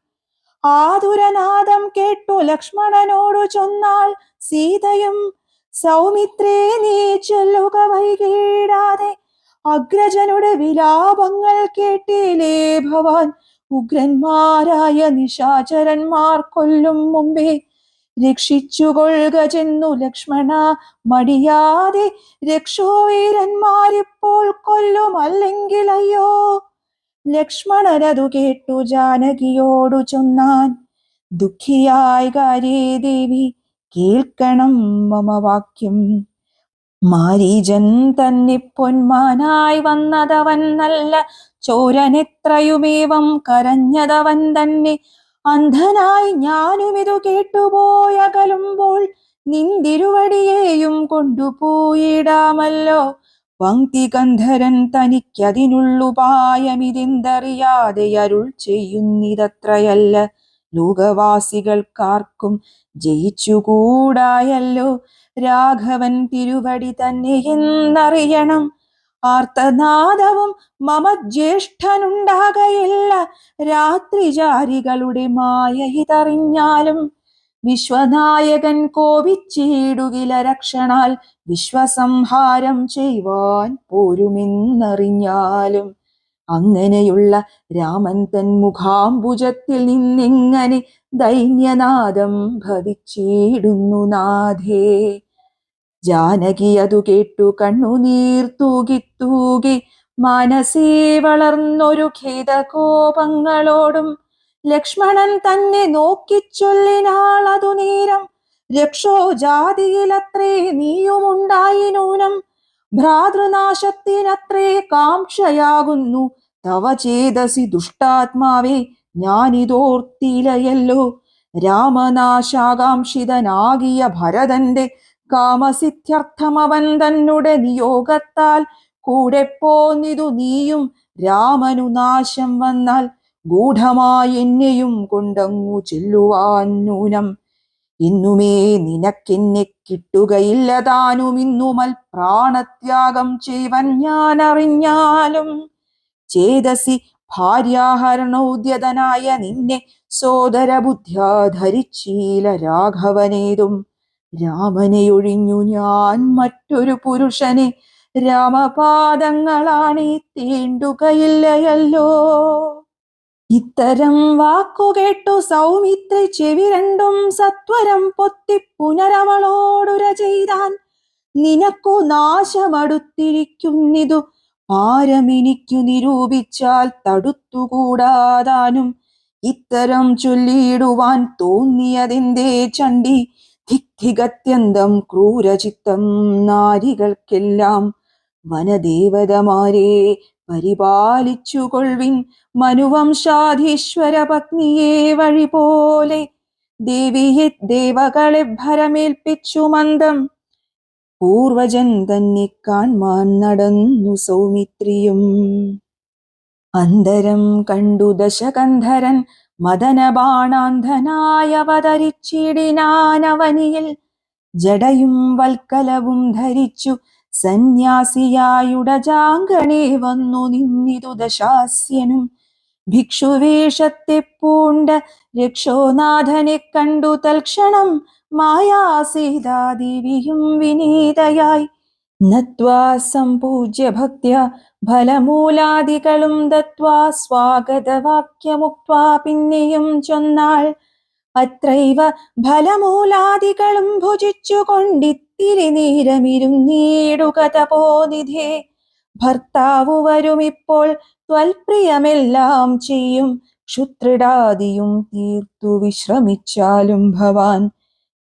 ആതുരനാദം കേട്ടു ലക്ഷ്മണനോടു ചൊന്നാൾ സീതയും, സൗമിത്രേ നീ ചൊല്ലുക വൈകീടാതെ. അഗ്രജനുടെ വിലാപങ്ങൾ കേട്ടിലേ ഭവാൻ, ഉഗ്രന്മാരായ നിശാചരന്മാർ കൊല്ലും മുമ്പേ രക്ഷിച്ചുകൊള്ളുക ചെന്നു ലക്ഷ്മണ മടിയാതെ. രക്ഷോവീരന്മാരിപ്പോൾ കൊല്ലും അല്ലെങ്കിൽ അയ്യോ. ലക്ഷ്മണനതു കേട്ടു ജാനകിയോടു ചൊന്നാൻ, ദുഃഖിയായി കാര്യദേവി കേൾക്കണം മമ വാക്യം. മാരീചൻ തന്നെ പൊന്മാനായി വന്നതവൻ നല്ല ചോരനെത്രയുമേവം കരഞ്ഞതവൻ തന്നെ. അന്ധനായി ഞാനുമിതു കേട്ടുപോയകലുമ്പോൾ നിന്തിരുവടിയേയും കൊണ്ടുപോയിടാമല്ലോ. പങ്ക്തികന്ധരൻ തനിക്കതിനുള്ളുപായമിതെന്തറിയാതെ അരുൾ ചെയ്യുന്നിതത്രയല്ല. ലോകവാസികൾക്കാർക്കും ജയിച്ചുകൂടായല്ലോ രാഘവൻ തിരുവടി തന്നെ എന്നറിയണം. ആർത്തനാദവും മമ ജ്യേഷ്ഠനുണ്ടാകയില്ല രാത്രിചാരികളുടെ മായ ഇതറിഞ്ഞാലും. വിശ്വനായകൻ കോപിച്ചിടുകില രക്ഷണാൽ വിശ്വസംഹാരം ചെയ്യുവാൻ പോരുമെന്നറിഞ്ഞാലും. അങ്ങനെയുള്ള രാമൻ തൻ മുഖാംബുജത്തിൽ നിന്നെങ്ങനെ ദൈന്യനാദം ഭവിച്ചിടുന്നു നാഥേ. ജാനകി അതു കേട്ടു കണ്ണുനീർ തൂകി തൂകി മനസ്സേ വളർന്നൊരു ഖേദകോപങ്ങളോടും ലക്ഷ്മണൻ തന്നെ നോക്കിച്ചൊല്ലിനാൾ അതു നേരം. രക്ഷോ ജാതിയിലത്രേ നീയുമുണ്ടായി നൂനം, ഭ്രാതൃനാശത്തിനത്രേ കാംക്ഷയാകുന്നു തവ ചേതസി ദുഷ്ടാത്മാവേ ഞാനിതോർത്തിലയല്ലോ. രാമനാശാകാംക്ഷിതനാകിയ ഭരതന്റെ കാമസിദ്ധ്യർത്ഥം അവൻ തന്നെ നിയോഗത്താൽ കൂടെ പോന്നിതു നീയും. രാമനു നാശം വന്നാൽ ഗൂഢമായി എന്നെയും കൊണ്ടങ്ങു ചെല്ലുവാൻ നൂനം. ഇന്നുമേ നിനക്കെന്നെ കിട്ടുകയില്ല താനും ഇന്നുമൽ പ്രാണത്യാഗം ചെയ്വൻ ഞാൻ അറിഞ്ഞാലും. ചേതസി ഭാര്യാഹരണോദ്യതനായ നിന്നെ സോദര ബുദ്ധ്യാ ധരിച്ചീല രാഘവനേതും. രാമനെ ഒഴിഞ്ഞു ഞാൻ മറ്റൊരു പുരുഷനെ രാമപാദങ്ങളാണേ തീണ്ടുകയില്ലയല്ലോ. ഇത്തരം വാക്കുകേട്ടു സൗമിത്രി ചെവി രണ്ടും സത്വരം പൊത്തി പുനരവളോടുര ചെയ്താൻ. നിനക്കു നാശമടുത്തിരിക്കുന്നിതു പാരമെനിക്കു നിരൂപിച്ചാൽ തടുത്തുകൂടാതാനും. ഇത്തരം ചൊല്ലിയിടുവാൻ തോന്നിയതെന്തേ ചണ്ഡി, ധിക്തികത്യന്തം ക്രൂരചിത്തം നാരികൾക്കെല്ലാം. വനദേവതമാരെ പരിപാലിച്ചു കൊൾവിൻ, മനുവംശാധീശ്വര പത്നിയെ വഴി പോലെ. ദേവിയെ ദേവകളെ ഭരമേൽപ്പിച്ചു മന്ദം പൂർവജൻ തന്നെ കാൺമാൻ നടന്നു സൗമിത്രിയും. അന്തരം കണ്ടു ദശകന്ധരൻ മദനബാണാന്ധനായവതരിച്ചിടിനാനവനിയിൽ. ജടയും വൽക്കലവും ധരിച്ചു സന്യാസിയായുടജാങ്കണേ വന്നു നിന്നിതു ദശാസ്യനും. ഭിക്ഷുവേഷത്തെ പൂണ്ട രക്ഷോനാഥനെ കണ്ടു തൽക്ഷണം മായാസീതാദേവിയും വിനീതയായി നത്വാ സംപൂജ്യ ഭക്ത്യ ഫലമൂലാദികളും ദത്വാ സ്വാഗതവാക്യമുക്വാ പിന്നെയും ചൊന്നാൾ, അത്രൈവ ഫലമൂലാദികളും ഭുജിച്ചു കൊണ്ടിത്തിരി നേരമിരുന്നീടുക തപോനിധേ. ഭർത്താവു വരുമിപ്പോൾ ത്വൽപ്രിയമെല്ലാം ചെയ്യും, ക്ഷുത്രിടാദിയും തീർത്തു വിശ്രമിച്ചാലും ഭവാൻ.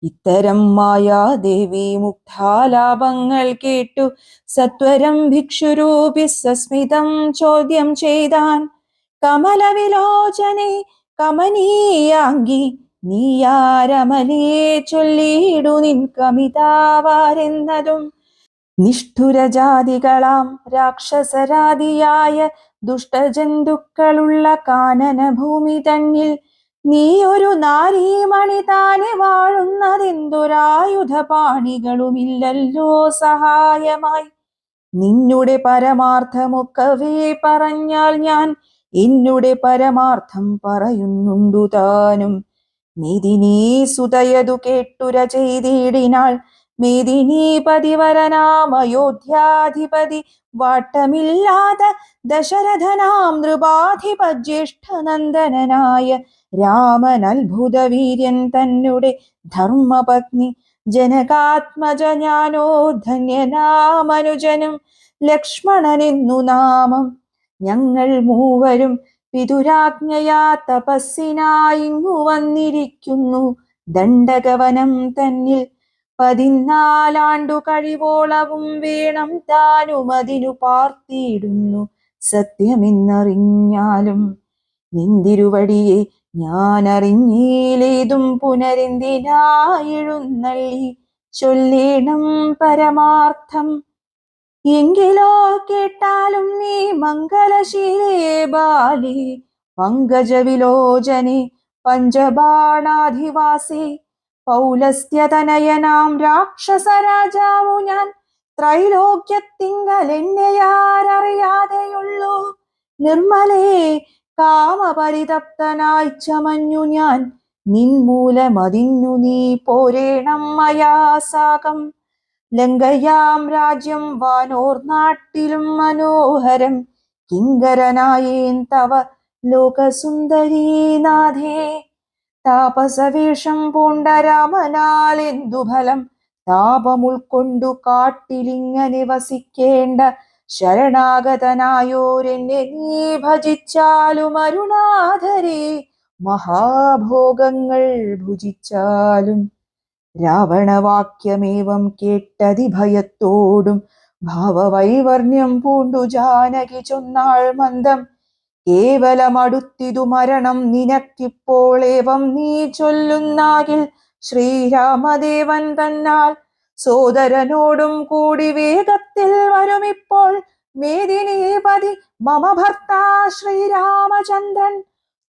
ഇത്തരം മായാദേവി മുഗ്ധാലാപങ്ങൾ കേട്ടു സത്വരം ഭിക്ഷുരൂപി സസ്മിതം ചോദ്യം ചെയ്താൻ. കമലവിലോചനെ കമനീയാങ്കി നീയാരമലേ ചൊല്ലിയിടു നിൻ കമിതാവാരെന്നതും. നിഷ്ഠുരജാതികളാം രാക്ഷസരാദിയായ ദുഷ്ടജന്തുക്കളുള്ള കാനന ഭൂമി തന്നിൽ നീയൊരു നാരീമണി താനെ വാഴുന്നതെന്തൊരായുധപാണികളുമില്ലല്ലോ സഹായമായി. നിന്നുടെ പരമാർത്ഥമൊക്കവേ പറഞ്ഞാൽ ഞാൻ എന്നുടെ പരമാർത്ഥം പറയുന്നുണ്ടു താനും. മേദിനീ സുതയതു കേട്ടുര ചെയ്തിടിനാൾ, മേദിനീപതിവരനാമയോധ്യാധിപതി വാട്ടമില്ലാത ദശരഥനാം നൃപാധിപജ്യേഷ്ഠനന്ദനായ രാമൻ അത്ഭുതവീര്യൻ തന്നെ ധർമ്മപത്നി ജനകാത്മജ ഞാനോ ധന്യനാമനുജനും ലക്ഷ്മണനെന്നു നാമം. ഞങ്ങൾ മൂവരും പിതുരാജ്ഞയാ തപസ്സിനായിങ്ങു വന്നിരിക്കുന്നു ദണ്ഡകവനം തന്നിൽ. 14 കഴിവോളവും വേണം താനും അതിനു പാർത്തിയിടുന്നു സത്യമെന്നറിഞ്ഞാലും. നിന്തിരുവടിയെ ഞാൻ അറിഞ്ഞീലേതും പുനരെന്തിനായെഴുന്നള്ളി ചൊല്ലേണം പരമാർത്ഥം. എങ്കിലോ കേട്ടാലും നീ മംഗലശീലേ ബാലേ പങ്കജവിലോചനെ പഞ്ചബാണാധിവാസേ. പൗലസ്ത്യതനയനാം രാക്ഷസരാജാവു ഞാൻ, ത്രൈലോക്യത്തിങ്കൽ എന്നെയാരറിയാതെയുള്ളൂ. നിർമ്മലേ കാമപരിതപ്തനായി ചമഞ്ഞു ഞാൻ, നിൻമൂലമതിന്നു നീ പോരേണം മയാസാകം. ലങ്കയാം രാജ്യം വാനോർ നാട്ടിലും മനോഹരം, കിങ്കരനായേൻ തവ ലോകസുന്ദരീനാഥേ. താപസവേഷം പൂണ്ട രാമനാൽ എന്തു ഫലം, താപമുൾക്കൊണ്ടു കാട്ടിലിങ്ങനെ വസിക്കേണ്ട ശരണാഗതനായോരെന്നെ നീ ഭജിച്ചാലും അരുണാധരേ മഹാഭോഗങ്ങൾ ഭുജിച്ചാലും. രാവണവാക്യമേവം കേട്ടതിഭയത്തോടും ഭാവവൈവർണ്യം പൂണ്ടു ജാനകി ചൊന്നാൾ മന്ദം, കേവലമടുത്തിതു മരണം നിനക്കിപ്പോൾ ഏവം നീ ചൊല്ലുന്നാകിൽ ശ്രീരാമദേവൻ തന്നാൽ സോദരനോടും കൂടി വേഗത്തിൽ വരുമിപ്പോൾ മേദിനീപതി മമ ഭർത്താ ശ്രീരാമചന്ദ്രൻ.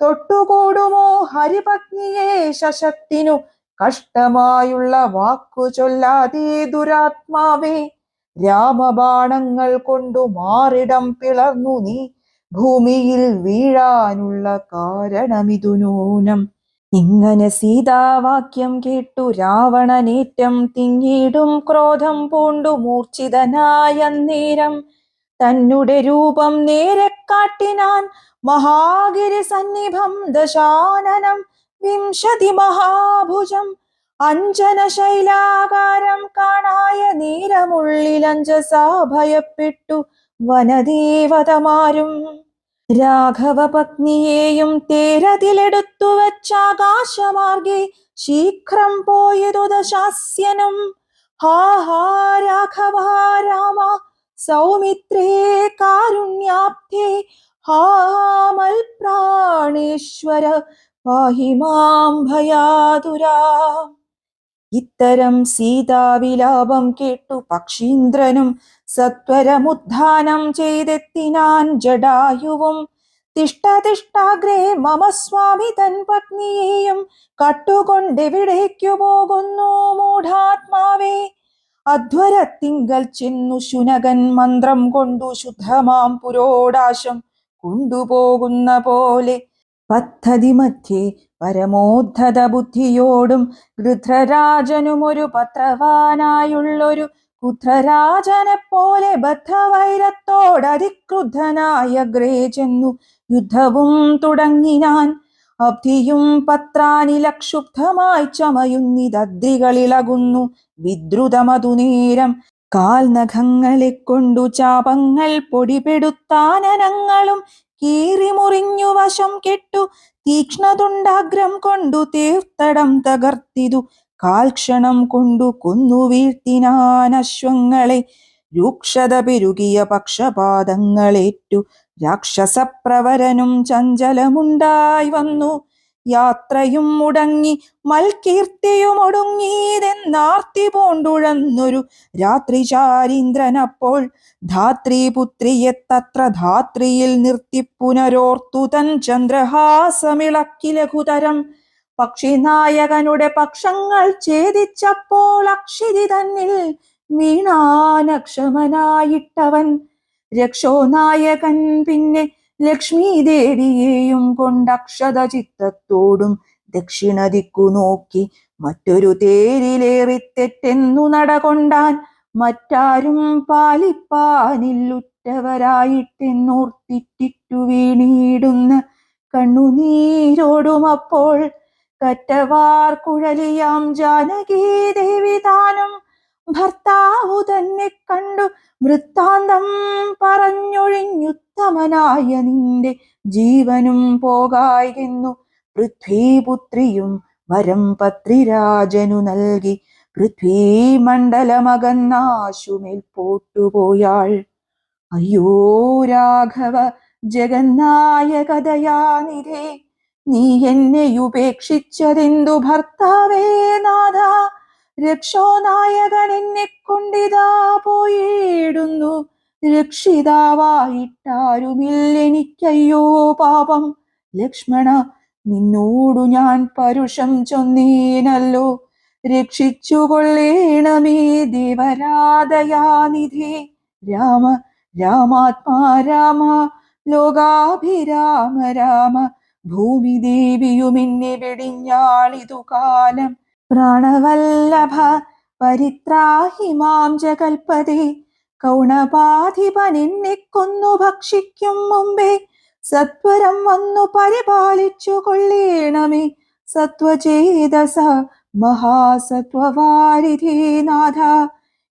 തൊട്ടുകൂടുമോ ഹരിപത്നിയെ ശശത്തിനു, കഷ്ടമായുള്ള വാക്കു ചൊല്ലാതെ ദുരാത്മാവേ. രാമബാണങ്ങൾ കൊണ്ടു മാറിടം പിളർന്നു നീ ഭൂമിയിൽ വീഴാനുള്ള കാരണമിതു നൂനം. ഇങ്ങനെ സീതാവാക്യം കേട്ടു രാവണനേറ്റം തിങ്ങിടും ക്രോധം പൂണ്ടു മൂർച്ഛിതനായ നേരം തന്നെ രൂപം നേരെ കാട്ടിനാൻ മഹാഗിരി സന്നിഭം ദശാനനം 20 മഹാഭുജം. അഞ്ജന ശൈലാകാരം കാണായ നേരമുള്ളിലഞ്ജസാ ഭയപ്പെട്ടു വനദേവതമാരും. രാഘവ പത്നിയെയും തേരതിലെടുത്തു വച്ചാകാശമാർഗെ ശീഘ്രം പോയതു ദശാസ്യനും. ഹാ ഹാ രാഘവ രാമ സൗമിത്രേ കാരുണ്യാബ്ധേ, ഹാ മൽപ്രാണേശ്വര പാഹി മാം ഭയാതുരാ. ഇത്തരം സീതാവിലാപം കേട്ടു പക്ഷീന്ദ്രനും സത്വരമുദ്ധാനം ചെയ്തെത്തിനാൻ ജടായുവും. തിഷ്ട തിഷ്ടാഗ്രേ മമ സ്വാമി തൻ പത്നിയെയും കട്ടുകൊണ്ടെവിടേക്കു പോകുന്നു മൂഢാത്മാവേ. അധ്വരത്തിങ്കൽ ചെന്നു ശുനകൻ മന്ത്രം കൊണ്ടു ശുദ്ധമാം പുരോടാശം കൊണ്ടുപോകുന്ന പോലെ പദ്ധതി മധ്യേ പരമോദ്ധത ബുദ്ധിയോടും ഗൃധ്രരാജനും ഒരു പത്രവാനായുള്ളൊരു കുധ്രരാജനെ പോലെ ബദ്ധവൈരത്തോടതിക്രുദ്ധനായ അഗ്രേ ചെന്നു യുദ്ധവും തുടങ്ങിനാൻ. അബ്ധിയും പത്രാനിലക്ഷുബ്ധമായി ചമയുന്നിതദ്രികളിളകുന്നു വിദ്രുതമതുനേരം. കാൽനഖങ്ങളെ കൊണ്ടു ചാപങ്ങൾ പൊടിപെടുത്താനനങ്ങളും കീറിമുറിഞ്ഞു വശം കെട്ടു തീക്ഷ്ണതുണ്ടാഗ്രം കൊണ്ടു തേർത്തടം തകർത്തിതു. കാൽക്ഷണം കൊണ്ടു കൊന്നു വീഴ്ത്തിനാൻ അശ്വങ്ങളെ. രൂക്ഷത പെരുകിയ പക്ഷപാതങ്ങളേറ്റു രാക്ഷസപ്രവരനും ചഞ്ചലമുണ്ടായി വന്നു. യാത്രയും മുടങ്ങി മൽകീർത്തിയും ഒടുങ്ങിയതെന്നാർത്തി പൂണ്ടുഴന്നൊരു രാത്രിചാരീന്ദ്രനപ്പോൾ ധാത്രീപുത്രിയെ തത്ര ധാത്രിയിൽ നിർത്തി പുനരോർത്തു തൻ ചന്ദ്രഹാസമിളക്കി ലഘുതരം. പക്ഷിനായകനുടെ പക്ഷങ്ങൾ ഛേദിച്ചപ്പോൾ അക്ഷിതി തന്നിൽ വീണാനക്ഷമനായിട്ടവൻ. രക്ഷോനായകൻ പിന്നെ ലക്ഷ്മീ ദേവിയെയും കൊണ്ടക്ഷത ചിത്തത്തോടും ദക്ഷിണദിക്കു നോക്കി മറ്റൊരു തേരിലേറിത്തെറ്റെന്നു നടകൊണ്ടാൻ. മറ്റാരും പാലിപ്പാനില്ലുറ്റവരായിട്ടെന്നോർത്തിറ്റിറ്റു വീണിടുന്ന കണ്ണുനീരോടുമപ്പോൾ കറ്റവാർ കുഴലിയാം ജാനകീ ദേവി താനും ഭർത്താവു തന്നെ കണ്ടു വൃത്താന്തം പറഞ്ഞൊഴിഞ്ഞുത്തമനായ നിന്റെ ജീവനും പോകായെന്നു പൃഥ്വീപുത്രിയും വരം പത്രിരാജനു നൽകി പൃഥ്വീമണ്ഡലമകന്നാശുമേൽ പോട്ടുപോയാൾ. അയ്യോ രാഘവ ജഗന്നായകദയാനിധേ, നീ എന്നെയുപേക്ഷിച്ചതെന്തു ഭർത്താവേ നാഥ. രക്ഷോനായകൻ എന്നെ കൊണ്ടിതാ പോയിടുന്നു. രക്ഷിതാവായിട്ടാരുമില്ലെനിക്കയ്യോ പാപം. ലക്ഷ്മണ, നിന്നോടു ഞാൻ പരുഷം ചൊന്നേനല്ലോ. രക്ഷിച്ചുകൊള്ളേണമേ ദേവരാധയാനിധേ. രാമ രാമാത്മാ രാമ ലോകാഭിരാമ രാമ. ഭൂമിദേവിയുമെന്നെ വെടിഞ്ഞാളിതു കാലം. പ്രാണവല്ലഭ പരിത്രാഹി മാം ജഗൽപതേ. കൗണപാധിപൻ എന്നെ കൊന്നു ഭക്ഷിക്കും മുമ്പേ സത്വരം വന്നു പരിപാലിച്ചു കൊള്ളേണമേ. സത്വചേതസ മഹാസത്വവാരിധേ നാഥ.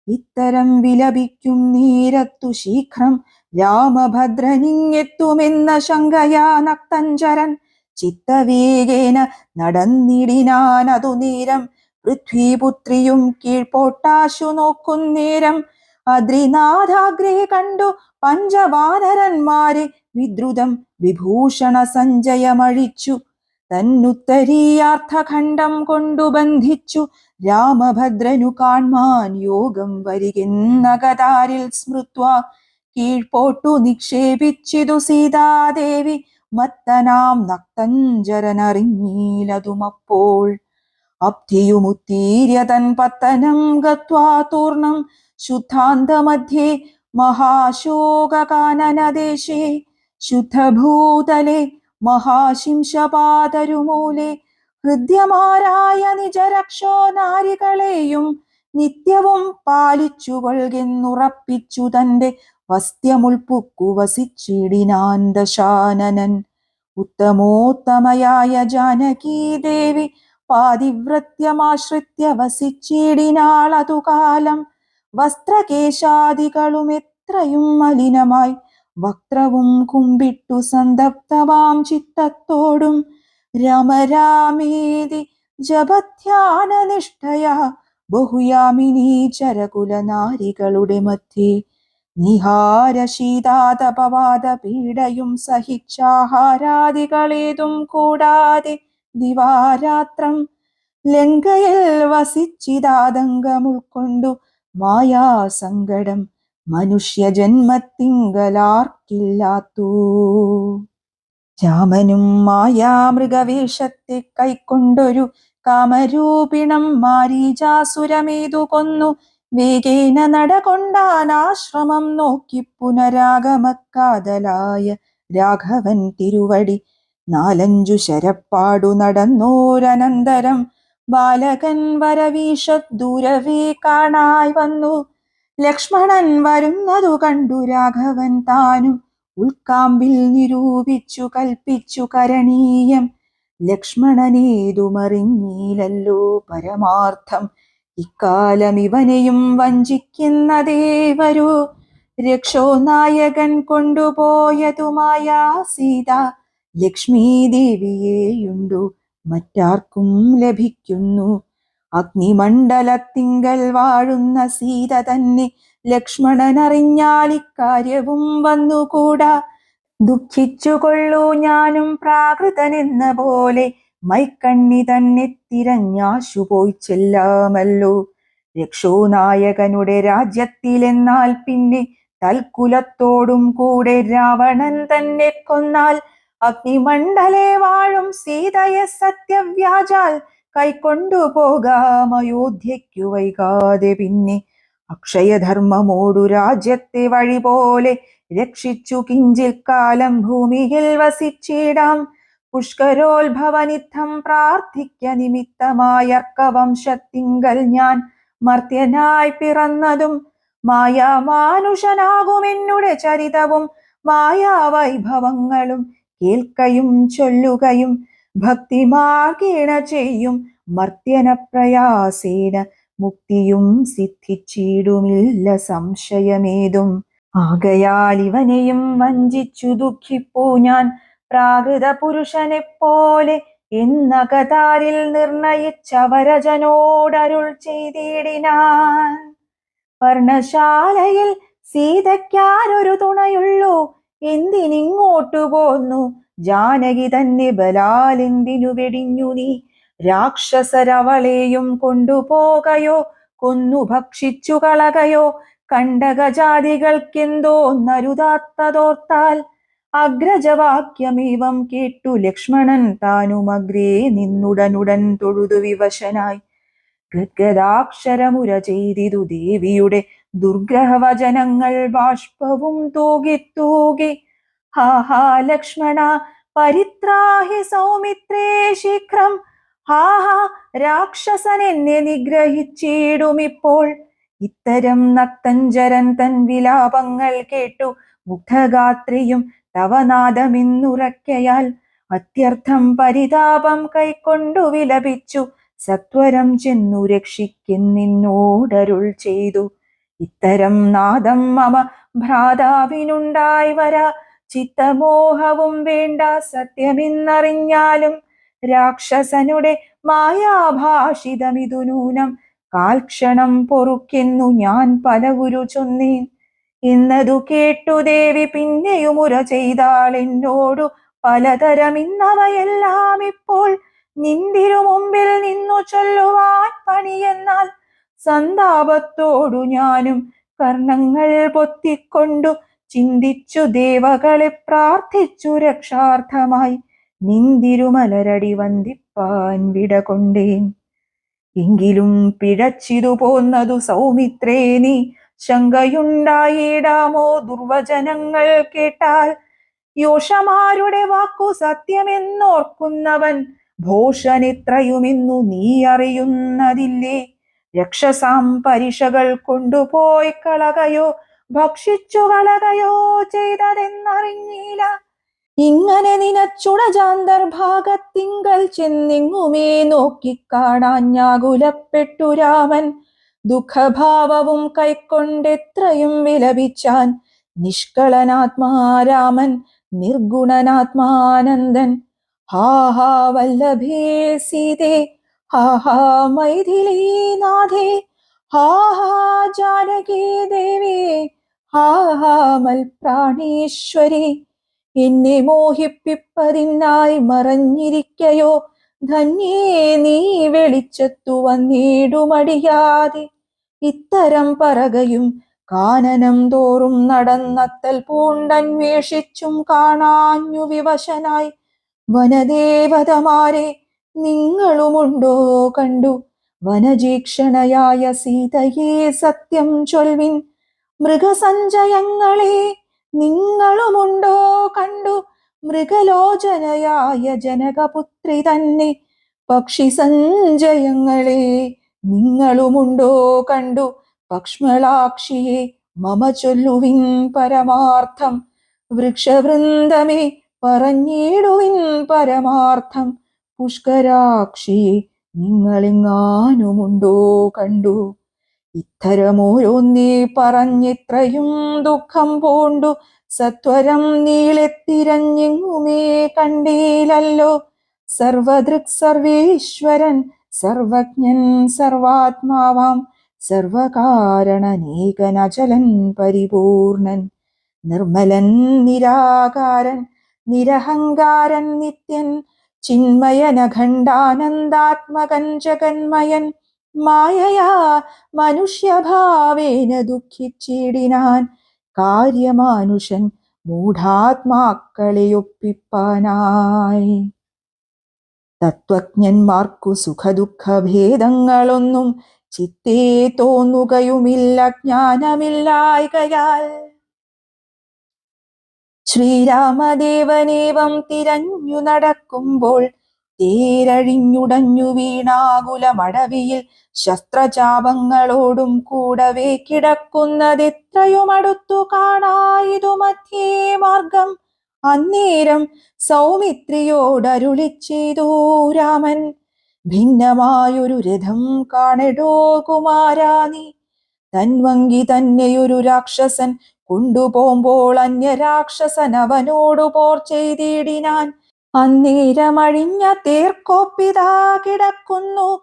ഇത്തരം വിലപിക്കും നേരത്തു ശീഘ്രം രാമഭദ്രനിങ്ങെത്തുമെന്ന ശങ്കയാ നക്തഞ്ചരൻ ചിത്തവേഗേന നടന്നിടിനാനതു നേരം. പൃഥ്വീപുത്രിയും കീഴ്പോട്ടാശു നോക്കുന്നേരം അദ്രിനാഥാഗ്രേ കണ്ടു പഞ്ചവാനരന്മാരെ വിദ്രുതം വിഭൂഷണ സഞ്ജയമഴിച്ചു. തന്നുത്തരീയാർത്ഥഖണ്ഡം കൊണ്ടു ബന്ധിച്ചു രാമഭദ്രനു കാൺമാൻ യോഗം വരികെന്നകതാരിൽ സ്മൃത്വാ. കീഴ്പോട്ടു നിക്ഷേപിച്ചിതു സീതാദേവി മത്തനാം നക്തഞ്ചരനറിഞ്ഞീലതുമപ്പോൾ. അബ്ധിയുമുത്തീര്യ തൻ പത്തനം ഗത്വാ തൂർണം ശുദ്ധാന്തമധ്യേ മഹാശോകകാനനദേശേ. ശുദ്ധഭൂതലെ മഹാശിംശപാതരുമൂലെ ഹൃദ്യമാരായ നിജരക്ഷോ നാരികളെയും നിത്യവും പാലിച്ചു കൊൾകെന്നുറപ്പിച്ചു തന്റെ വസ്ത്യമുൾപ്പുക്കു വസിച്ചിടിനാൻ ദശാനനൻ. ഉത്തമോത്തമയായ ജാനകീ ദേവി പാതിവ്രത്യമാശ്രിത്യ വസിച്ചിടിനാളതു കാലം. വസ്ത്രകേശാദികളും എത്രയും മലിനമായി വക്രവും കുമ്പിട്ടു സന്തപ്തമാം ചിത്തത്തോടും രാമരാമേതി ജപധ്യാനനിഷ്ഠയാ ബഹുയാമിനീ ചരകുലനാരികളുടെ മധ്യേ. നിഹാരശീതാതപവാദ പീഡയും സഹിച്ചാഹാരാദികളേതും കൂടാതെ ദിവാരാത്രം ലങ്കയിൽ വസിച്ചിതാതങ്കമുൾക്കൊണ്ടു മായാസങ്കടം മനുഷ്യജന്മത്തിങ്കലാർക്കില്ലാത്തൂ. രാമനും മായാമൃഗവേഷത്തെ കൈക്കൊണ്ടൊരു കാമരൂപിണം മാരീചാസുരമേതു കൊന്നു വേഗേന നടകൊണ്ടാനാശ്രമം നോക്കി പുനരാഗമക്കാതലായ രാഘവൻ തിരുവടി 4-5 ശരപ്പാടു നടന്നോരനന്തരം ബാലകൻ വരവീശദൂരവേ കാണായി വന്നു. ലക്ഷ്മണൻ വരുന്നതു കണ്ടു രാഘവൻ താനും ഉൾക്കാമ്പിൽ നിരൂപിച്ചു കൽപ്പിച്ചു കരണീയം. ലക്ഷ്മണനേതുമറിഞ്ഞീലല്ലോ പരമാർത്ഥം, ഇക്കാലം ഇവനെയും വഞ്ചിക്കുന്നതേ വരൂ. രക്ഷോ നായകൻ കൊണ്ടുപോയതുമായ സീത ലക്ഷ്മീ ദേവിയെയുണ്ടു മറ്റാർക്കും ലഭിക്കുന്നു. അഗ്നിമണ്ഡലത്തിങ്കൽ വാഴുന്ന സീത തന്നെ ലക്ഷ്മണൻ അറിഞ്ഞാൽ ഇക്കാര്യവും വന്നുകൂടാ. ദുഃഖിച്ചുകൊള്ളൂ ഞാനും പ്രാകൃതനെന്ന പോലെ, മൈക്കണ്ണി തന്നെ തിരഞ്ഞാശു പോയി ചെല്ലാമല്ലോ. രക്ഷോ നായകനുടെ രാജ്യത്തിലെന്നാൽ പിന്നെ തൽക്കുലത്തോടും കൂടെ രാവണൻ തന്നെ കൊന്നാൽ, അഗ്നിമണ്ഡലേ വാഴും സീതയെ സത്യവ്യാജാൽ കൈക്കൊണ്ടുപോകാം അയോധ്യയ്ക്കു വൈകാതെ. പിന്നെ അക്ഷയധർമ്മമോടു രാജ്യത്തെ വഴി പോലെ രക്ഷിച്ചു കിഞ്ചിൽ കാലം ഭൂമിയിൽ വസിച്ചിടാം. പുഷ്കരോത്ഭവനിത്തം പ്രാർത്ഥിക്ക നിമിത്തമായർക്കവംശത്തിങ്കൽ ഞാൻ മർത്യനായി പിറന്നതും, മായാമാനുഷനാകുമെന്നുടെ ചരിതവും മായാവൈഭവങ്ങളും കേൾക്കയും ചൊല്ലുകയും ഭക്തിമാർഗേണ ചെയ്യും മർത്യന പ്രയാസേന മുക്തിയും സിദ്ധിച്ചിടുമില്ല സംശയമേതും. ആകയാൽ ഇവനെയും വഞ്ചിച്ചു ദുഃഖിപ്പൂ ഞാൻ പ്രാകൃത പുരുഷനെപ്പോലെ എന്ന കതാരിൽ നിർണയിച്ചവരജനോടരുൾ ചെയ്തിടിനാൻ. പർണശാലയിൽ സീതയ്ക്കാരൊരു തുണയുള്ളൂ, എന്തിനിങ്ങോട്ടു പോന്നു ജാനകി തന്നെ ബലാൽ എന്തിനു വെടിഞ്ഞു നീ? രാക്ഷസരവളെയും കൊണ്ടുപോകയോ കൊന്നു ഭക്ഷിച്ചു കളകയോ? കണ്ടകജാതികൾക്കെന്തോന്നരുതാത്തതോർത്താൽ. അഗ്രജവാക്യമേവം കേട്ടു ലക്ഷ്മണൻ താനുമഗ്രേ നിന്നുടനുടൻ തൊഴുതു വിവശനായി. ഗദ്ഗദാക്ഷരമുര ചെയ്തിതു ദേവിയുടെ ദുർഗ്രഹവചനങ്ങൾ ബാഷ്പവും തൂകി തൂകി. ഹാ ഹാ ലക്ഷ്മണ പരിത്രാഹി സൗമിത്രേ ശീഘ്രം. ഹാ ഹാ രാക്ഷസൻ എന്നെ നിഗ്രഹിച്ചിടുമിപ്പോൾ. ഇത്തരം നക്തഞ്ചരൻ തൻ വിലാപങ്ങൾ കേട്ടു മുഗ്ധഗാത്രിയും തവനാദമെന്നുറക്കയാൽ അത്യർത്ഥം പരിതാപം കൈക്കൊണ്ടു വിലപിച്ചു സത്വരം ചെന്നു രക്ഷിക്കെന്നിന്നോടരുൾ ചെയ്തു. ഇത്തരം നാദം മമ ഭ്രാതാവിനുണ്ടായി വരാ, ചിത്തമോഹവും വേണ്ട സത്യമെന്നറിഞ്ഞാലും. രാക്ഷസനുടെ മായാഭാഷിതമിതു നൂനം, കാൽക്ഷണം പൊറുക്കെന്നു ഞാൻ പലവുരു ചൊന്നേൻ. എന്നതു കേട്ടു ദേവി പിന്നെയുമുര ചെയ്താൾ എന്നോടു പലതരം. ഇന്നവയെല്ലാം ഇപ്പോൾ നിന്തിരു മുമ്പിൽ നിന്നു ചൊല്ലുവാൻ പണിയെന്നാൽ. സന്താപത്തോടു ഞാനും കർണങ്ങൾ പൊത്തിക്കൊണ്ടു ചിന്തിച്ചു ദേവകളെ പ്രാർത്ഥിച്ചു രക്ഷാർത്ഥമായി നിന്തിരുമലരടി വന്ദിപ്പാൻ വിട കൊണ്ടേൻ. എങ്കിലും പിഴച്ചിതു പോന്നതു സൗമിത്രേ നീ, ശങ്കയുണ്ടായിടാമോ ദുർവചനങ്ങൾ കേട്ടാൽ? യോഷമാരുടെ വാക്കു സത്യമെന്നോർക്കുന്നവൻ ഭോഷനെത്രയുമെന്നു നീ അറിയുന്നതില്ലേ? രക്ഷസാം പരിഷകൾ കൊണ്ടുപോയി കളകയോ ഭക്ഷിച്ചു കളകയോ ചെയ്തതെന്നറിഞ്ഞില്ല. ഇങ്ങനെ നിനച്ചുടജാന്തർഭാഗത്തിങ്കൽ ചെന്നിങ്ങുമേ നോക്കിക്കാണാഞ്ഞാകുലപ്പെട്ടു രാമൻ. ദുഃഖഭാവവും കൈക്കൊണ്ടെത്രയും വിലപിച്ചാൻ. നിഷ്കളനാത്മാരാമൻ നിർഗുണനാത്മാനന്ദൻ. ഹാ ഹാ വല്ലഭേ സീതേ, ഹാ ഹാ മൈഥിലീനാഥേ, ഹാ ഹാ ജാനകീ ദേവി, ഹാ ഹാ മൽപ്രാണേശ്വരി. എന്നെ മോഹിപ്പിപ്പതിനായി മറഞ്ഞിരിക്കയോ ധന്യേ നീ വെളിച്ചത്തു വന്നിടുമടിയാതെ. ഇത്തരം പറകയും കാനനം തോറും നടന്നത്തൽ പൂണ്ടന്വേഷിച്ചും കാണാഞ്ഞു വിവശനായി. വനദേവതമാരെ നിങ്ങളുമുണ്ടോ കണ്ടു വനജീക്ഷണയായ സീതയെ സത്യം ചൊൽവിൻ. മൃഗസഞ്ചയങ്ങളെ നിങ്ങളുമുണ്ടോ കണ്ടു? മൃഗലോചനയായ ജനകപുത്രി തന്നെ പക്ഷി സഞ്ചയങ്ങളെ നിങ്ങളുമുണ്ടോ കണ്ടു? പക്ഷ്മളാക്ഷിയെ മമ ചൊല്ലുവിൻ പരമാർത്ഥം. വൃക്ഷവൃന്ദമേ പറഞ്ഞിടുവിൻ പരമാർത്ഥം. പുഷ്കരാക്ഷിയെ നിങ്ങളെങ്ങാനുമുണ്ടോ കണ്ടു? ഇത്തരമോരോന്നേ പറഞ്ഞിത്രയും ദുഃഖം പൂണ്ടു സത്വരം നീളെത്തിരഞ്ഞെങ്ങുമേ കണ്ടീലല്ലോ. സർവദൃക് സർവേശ്വരൻ സർവജ്ഞൻ സർവാത്മാവാം സർവകാരണനേകനചലൻ പരിപൂർണൻ നിർമ്മലൻ നിരാകാരൻ നിരഹങ്കാരൻ നിത്യൻ ചിന്മയനഖണ്ഡാനന്ദാത്മകൻ ജഗന്മയൻ മായയാ മനുഷ്യഭാവേന ദുഃഖിച്ചിടിനാൻ കാര്യമാനുഷൻ മൂഢാത്മാക്കളെ ഒപ്പിപ്പാനായി. തത്വജ്ഞന്മാർക്കു സുഖദുഃഖഭേദങ്ങളൊന്നും ചിത്തേ തോന്നുകയുമില്ല ജ്ഞാനമില്ലായ്കയാൽ. ശ്രീരാമദേവനേവം തിരഞ്ഞു നടക്കുമ്പോൾ തേരഴിഞ്ഞുടഞ്ഞു വീണാകുലമടവിയിൽ ശസ്ത്രചാപങ്ങളോടും കൂടവേ കിടക്കുന്നതെത്രയുമടുത്തു കാണായിതു മധ്യേ മാർഗം. അന്നേരം സൗമിത്രിയോടരുളിച്ചെയ്തു രാമൻ, ഭിന്നമായൊരു രഥം കാണെടോ കുമാരാ നീ. തൻവങ്കി തന്നെയൊരു രാക്ഷസൻ കൊണ്ടുപോകുമ്പോൾ അന്യരാക്ഷസൻ അവനോടു പോർ ചെയ്തിടിനാൻ. അന്നേരമഴിഞ്ഞ തേർക്കോപ്പിതാ കിടക്കുന്നു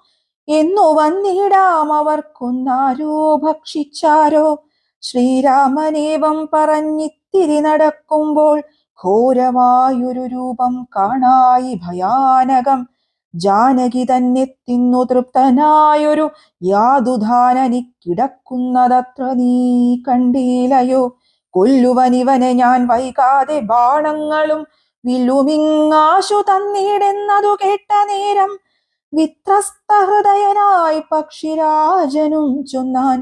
എന്നു വന്നിടാം അവർക്കൊന്നാരോ ഭക്ഷിച്ചാരോ. ശ്രീരാമനേവം പറഞ്ഞിത്തിരി നടക്കുമ്പോൾ ഘോരമായൊരു രൂപം കാണായി ഭയാനകം. ജാനകി തന്നെ തിന്നു തൃപ്തനായൊരു യാതുധാനനി കിടക്കുന്നതത്ര നീ കണ്ടീലയോ. കൊല്ലുവനിവനെ ഞാൻ വൈകാതെ ബാണങ്ങളും വില്ലുമിങ്ങാശു തന്നിടുന്നതു കേട്ട നേരം വിത്രസ്തഹൃദയനായി പക്ഷിരാജനും ചൊന്നാൻ,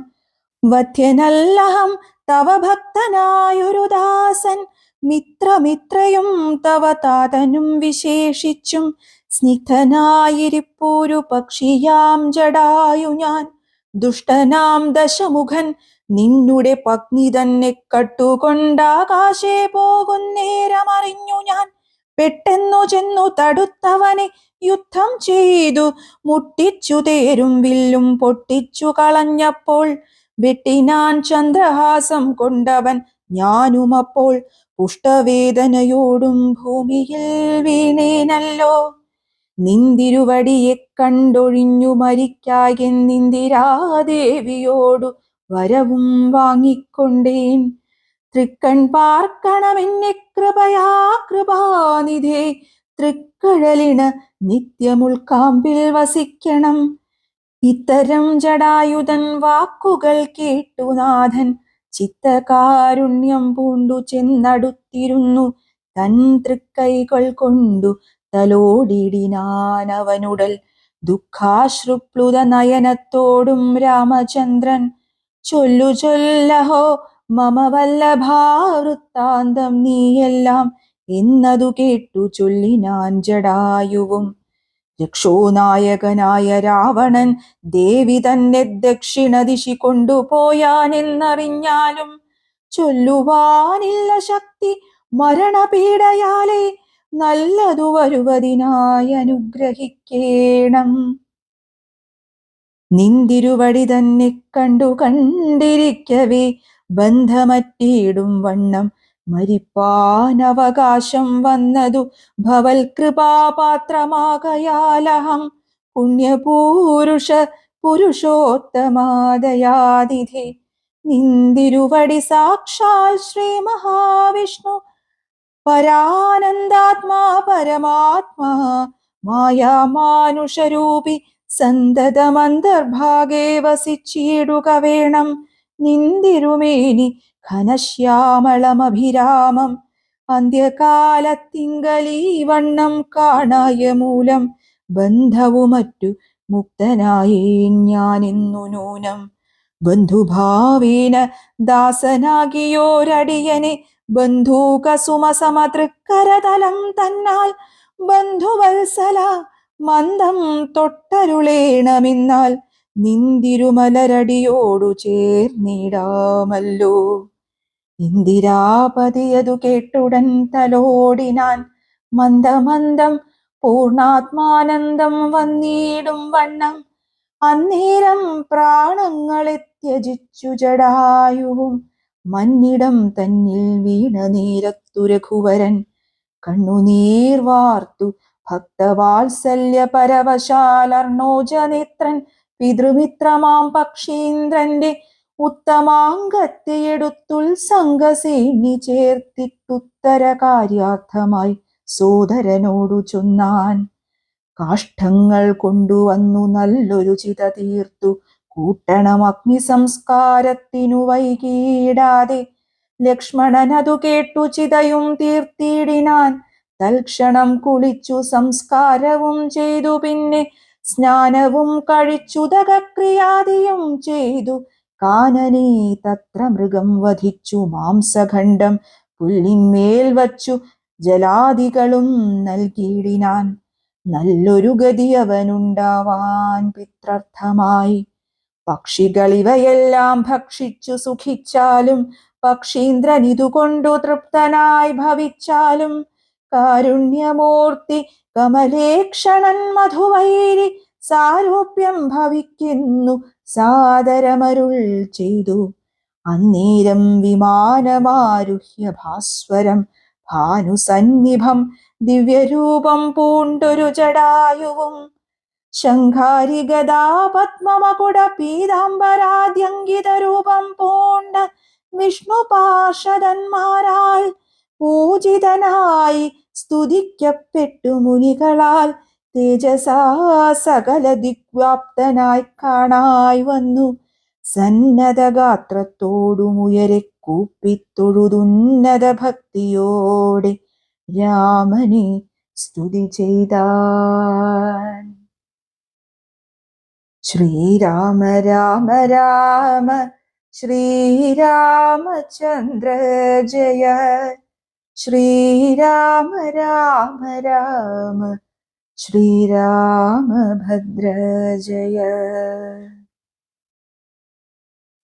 വധ്യനല്ലഹം തവ ഭക്തനായൊരു ദാസൻ. മിത്രമിത്രയും തവ താതനും വിശേഷിച്ചും സ്നിഗ്ധനായിരിപ്പൂരു പക്ഷിയാം ജടായു ഞാൻ. ദുഷ്ടനാം ദശമുഖൻ നിന്നുടെ പത്നി തന്നെ കട്ടുകൊണ്ടാകാശേ പോകുന്നേരമറിഞ്ഞു ഞാൻ. പെട്ടെന്നു ചെന്നു തടുത്തവനെ യുദ്ധം ചെയ്തു മുട്ടിച്ചു തേരും വില്ലും പൊട്ടിച്ചു കളഞ്ഞപ്പോൾ വെട്ടിനാൻ ചന്ദ്രഹാസം കൊണ്ടവൻ ഞാനുമപ്പോൾ പുഷ്ടവേദനയോടും ഭൂമിയിൽ വീണേനല്ലോ. നിന്തിരുവടിയെ കണ്ടൊഴിഞ്ഞു മരിക്കായെന്നിന്ദിരാദേവിയോടു വരവും വാങ്ങിക്കൊണ്ടേൻ. തൃക്കൺ പാർക്കണമെന്നെ കൃപയാ കൃപാനിധേ, തൃക്കഴലിണ നിത്യമുൾക്കാമ്പിൽ വസിക്കണം. ഇത്തരം ജടായുധൻ വാക്കുകൾ കേട്ടു നാഥൻ ചിത്തകാരുണ്യം പൂണ്ടു ചെന്നടുത്തിരുന്നു. തൻ തൃക്കൈകൾ കൊണ്ടു തലോടിടിനാനവനുടൽ. ദുഃഖാശ്രുപ്ലുത നയനത്തോടും രാമചന്ദ്രൻ, ചൊല്ലു ചൊല്ലഹോ മമ വല്ലഭാവൃത്താന്തം നീയെല്ലാം എന്നതു കേട്ടു ചൊല്ലിനാൻ ജടായുവും. രക്ഷോനായകനായ രാവണൻ ദേവി തന്നെ ദക്ഷിണദിശി കൊണ്ടുപോയാനെന്നറിഞ്ഞാലും ചൊല്ലുവാനില്ല ശക്തി മരണപീഡയാലെ. നല്ലതു വരുവതിനായി അനുഗ്രഹിക്കേണം. നിന്തിരുവടി തന്നെ കണ്ടു കണ്ടിരിക്കവേ ബന്ധമറ്റിയിടും വണ്ണം മരിപ്പാനവകാശം വന്നതു ഭവൽ കൃപാപാത്രമാകയാലഹം. പുണ്യപൂരുഷ പുരുഷോത്തമാദയാതിഥേ, നിന്തിരുവടി സാക്ഷാൽ ശ്രീ മഹാവിഷ്ണു പരാനന്ദാത്മാ പരമാത്മാ മായാമാനുഷരൂപി സന്തതമന്തർഭാഗേ വസിച്ചിടുക വേണം. നിന്തിരുമേനി ഘനശ്യാമളമഭിരാമം അന്ത്യകാലത്തിങ്കലീ വണ്ണം കാണായ മൂലം ബന്ധവു മറ്റു മുക്തനായി ഞാനിന്നു നൂനം. ബന്ധുഭാവേന ദാസനാകിയോരടിയനെ ബന്ധൂകസുമസമതൃക്കരതലം തന്നാൽ ബന്ധുവത്സല മന്ദം തൊട്ടരുളേണമെന്നാൽ നിന്തിരുമലരടിയോടു ചേർന്നിടാമല്ലോ. ഇന്ദിരാപതിയതു കേട്ടുടൻ തലോടിനാൻ മന്ദമന്ദം പൂർണാത്മാനന്ദം വന്നിടും വണ്ണം. അന്നേരം പ്രാണങ്ങളെ ത്യജിച്ചു ജടായുവും മന്നിടം തന്നിൽ വീണ നേരത്തു രഘുവരൻ കണ്ണുനീർ വാർത്തു ഭക്തവാത്സല്യ പരവശാലർണോജനേത്രൻ പിതൃമിത്രമാം പക്ഷീന്ദ്രന്റെ ഉത്തമാംഗത്തെയെടുത്തുത്സംഗസേന്നി ചേർത്തിട്ടുത്തര കാര്യാർത്ഥമായി സോദരനോടു ചൊന്നാൻ. കാഷ്ഠങ്ങൾ കൊണ്ടുവന്നു നല്ലൊരു ചിത തീർത്തു കൂട്ടണം അഗ്നി സംസ്കാരത്തിനു വൈകിടാതെ. ലക്ഷ്മണനതു കേട്ടു ചിതയും തീർത്തിടിനാൻ. തൽക്ഷണം കുളിച്ചു സംസ്കാരവും ചെയ്തു പിന്നെ സ്നാനവും കഴിച്ചുദകക്രിയാദിയും ചെയ്തു. കാനനേ തത്ര മൃഗം വധിച്ചു മാംസഖണ്ഡം പുല്ലിന്മേൽ വച്ചു ജലാദികളും നൽകിയിടിനാൻ. നല്ലൊരു ഗതി അവനുണ്ടാവാൻ പിത്രർത്ഥമായി. പക്ഷികളിവയെല്ലാം ഭക്ഷിച്ചു സുഖിച്ചാലും പക്ഷീന്ദ്രൻ ഇതുകൊണ്ടു തൃപ്തനായി ഭവിച്ചാലും കാരുണ്യമൂർത്തി കമലേക്ഷണൻ മധുവൈരി സാരൂപ്യം ഭവിക്കുന്നു സാദരമരുൾ ചെയ്തു. അന്നേരം വിമാനമാരുഹ്യ ഭാസ്വരം ഭാനുസന്നിഭം ദിവ്യരൂപം പൂണ്ടൊരു ജടായുവും ശംഖാരി ഗദാ പത്മമകുട പീതാംബരാദ്യങ്കിത രൂപം പൂണ്ട വിഷ്ണു പാർഷദന്മാരാൽ പൂജിതനായി സ്തുതിക്കപ്പെട്ടു മുനികളാൽ തേജസാ സകല ദിഗ്വ്യാപ്തനായി കാണായി വന്നു. സന്നദ്ധഗാത്രത്തോടുമുയരെ കൂപ്പിത്തൊഴുതുന്നത ഭക്തിയോടെ രാമനെ സ്തുതി ചെയ്താൻ. ശ്രീരാമ രാമ രാമ ശ്രീരാമചന്ദ്ര ജയ. ശ്രീരാമ രാമ രാമ ശ്രീരാമഭദ്ര ജയ.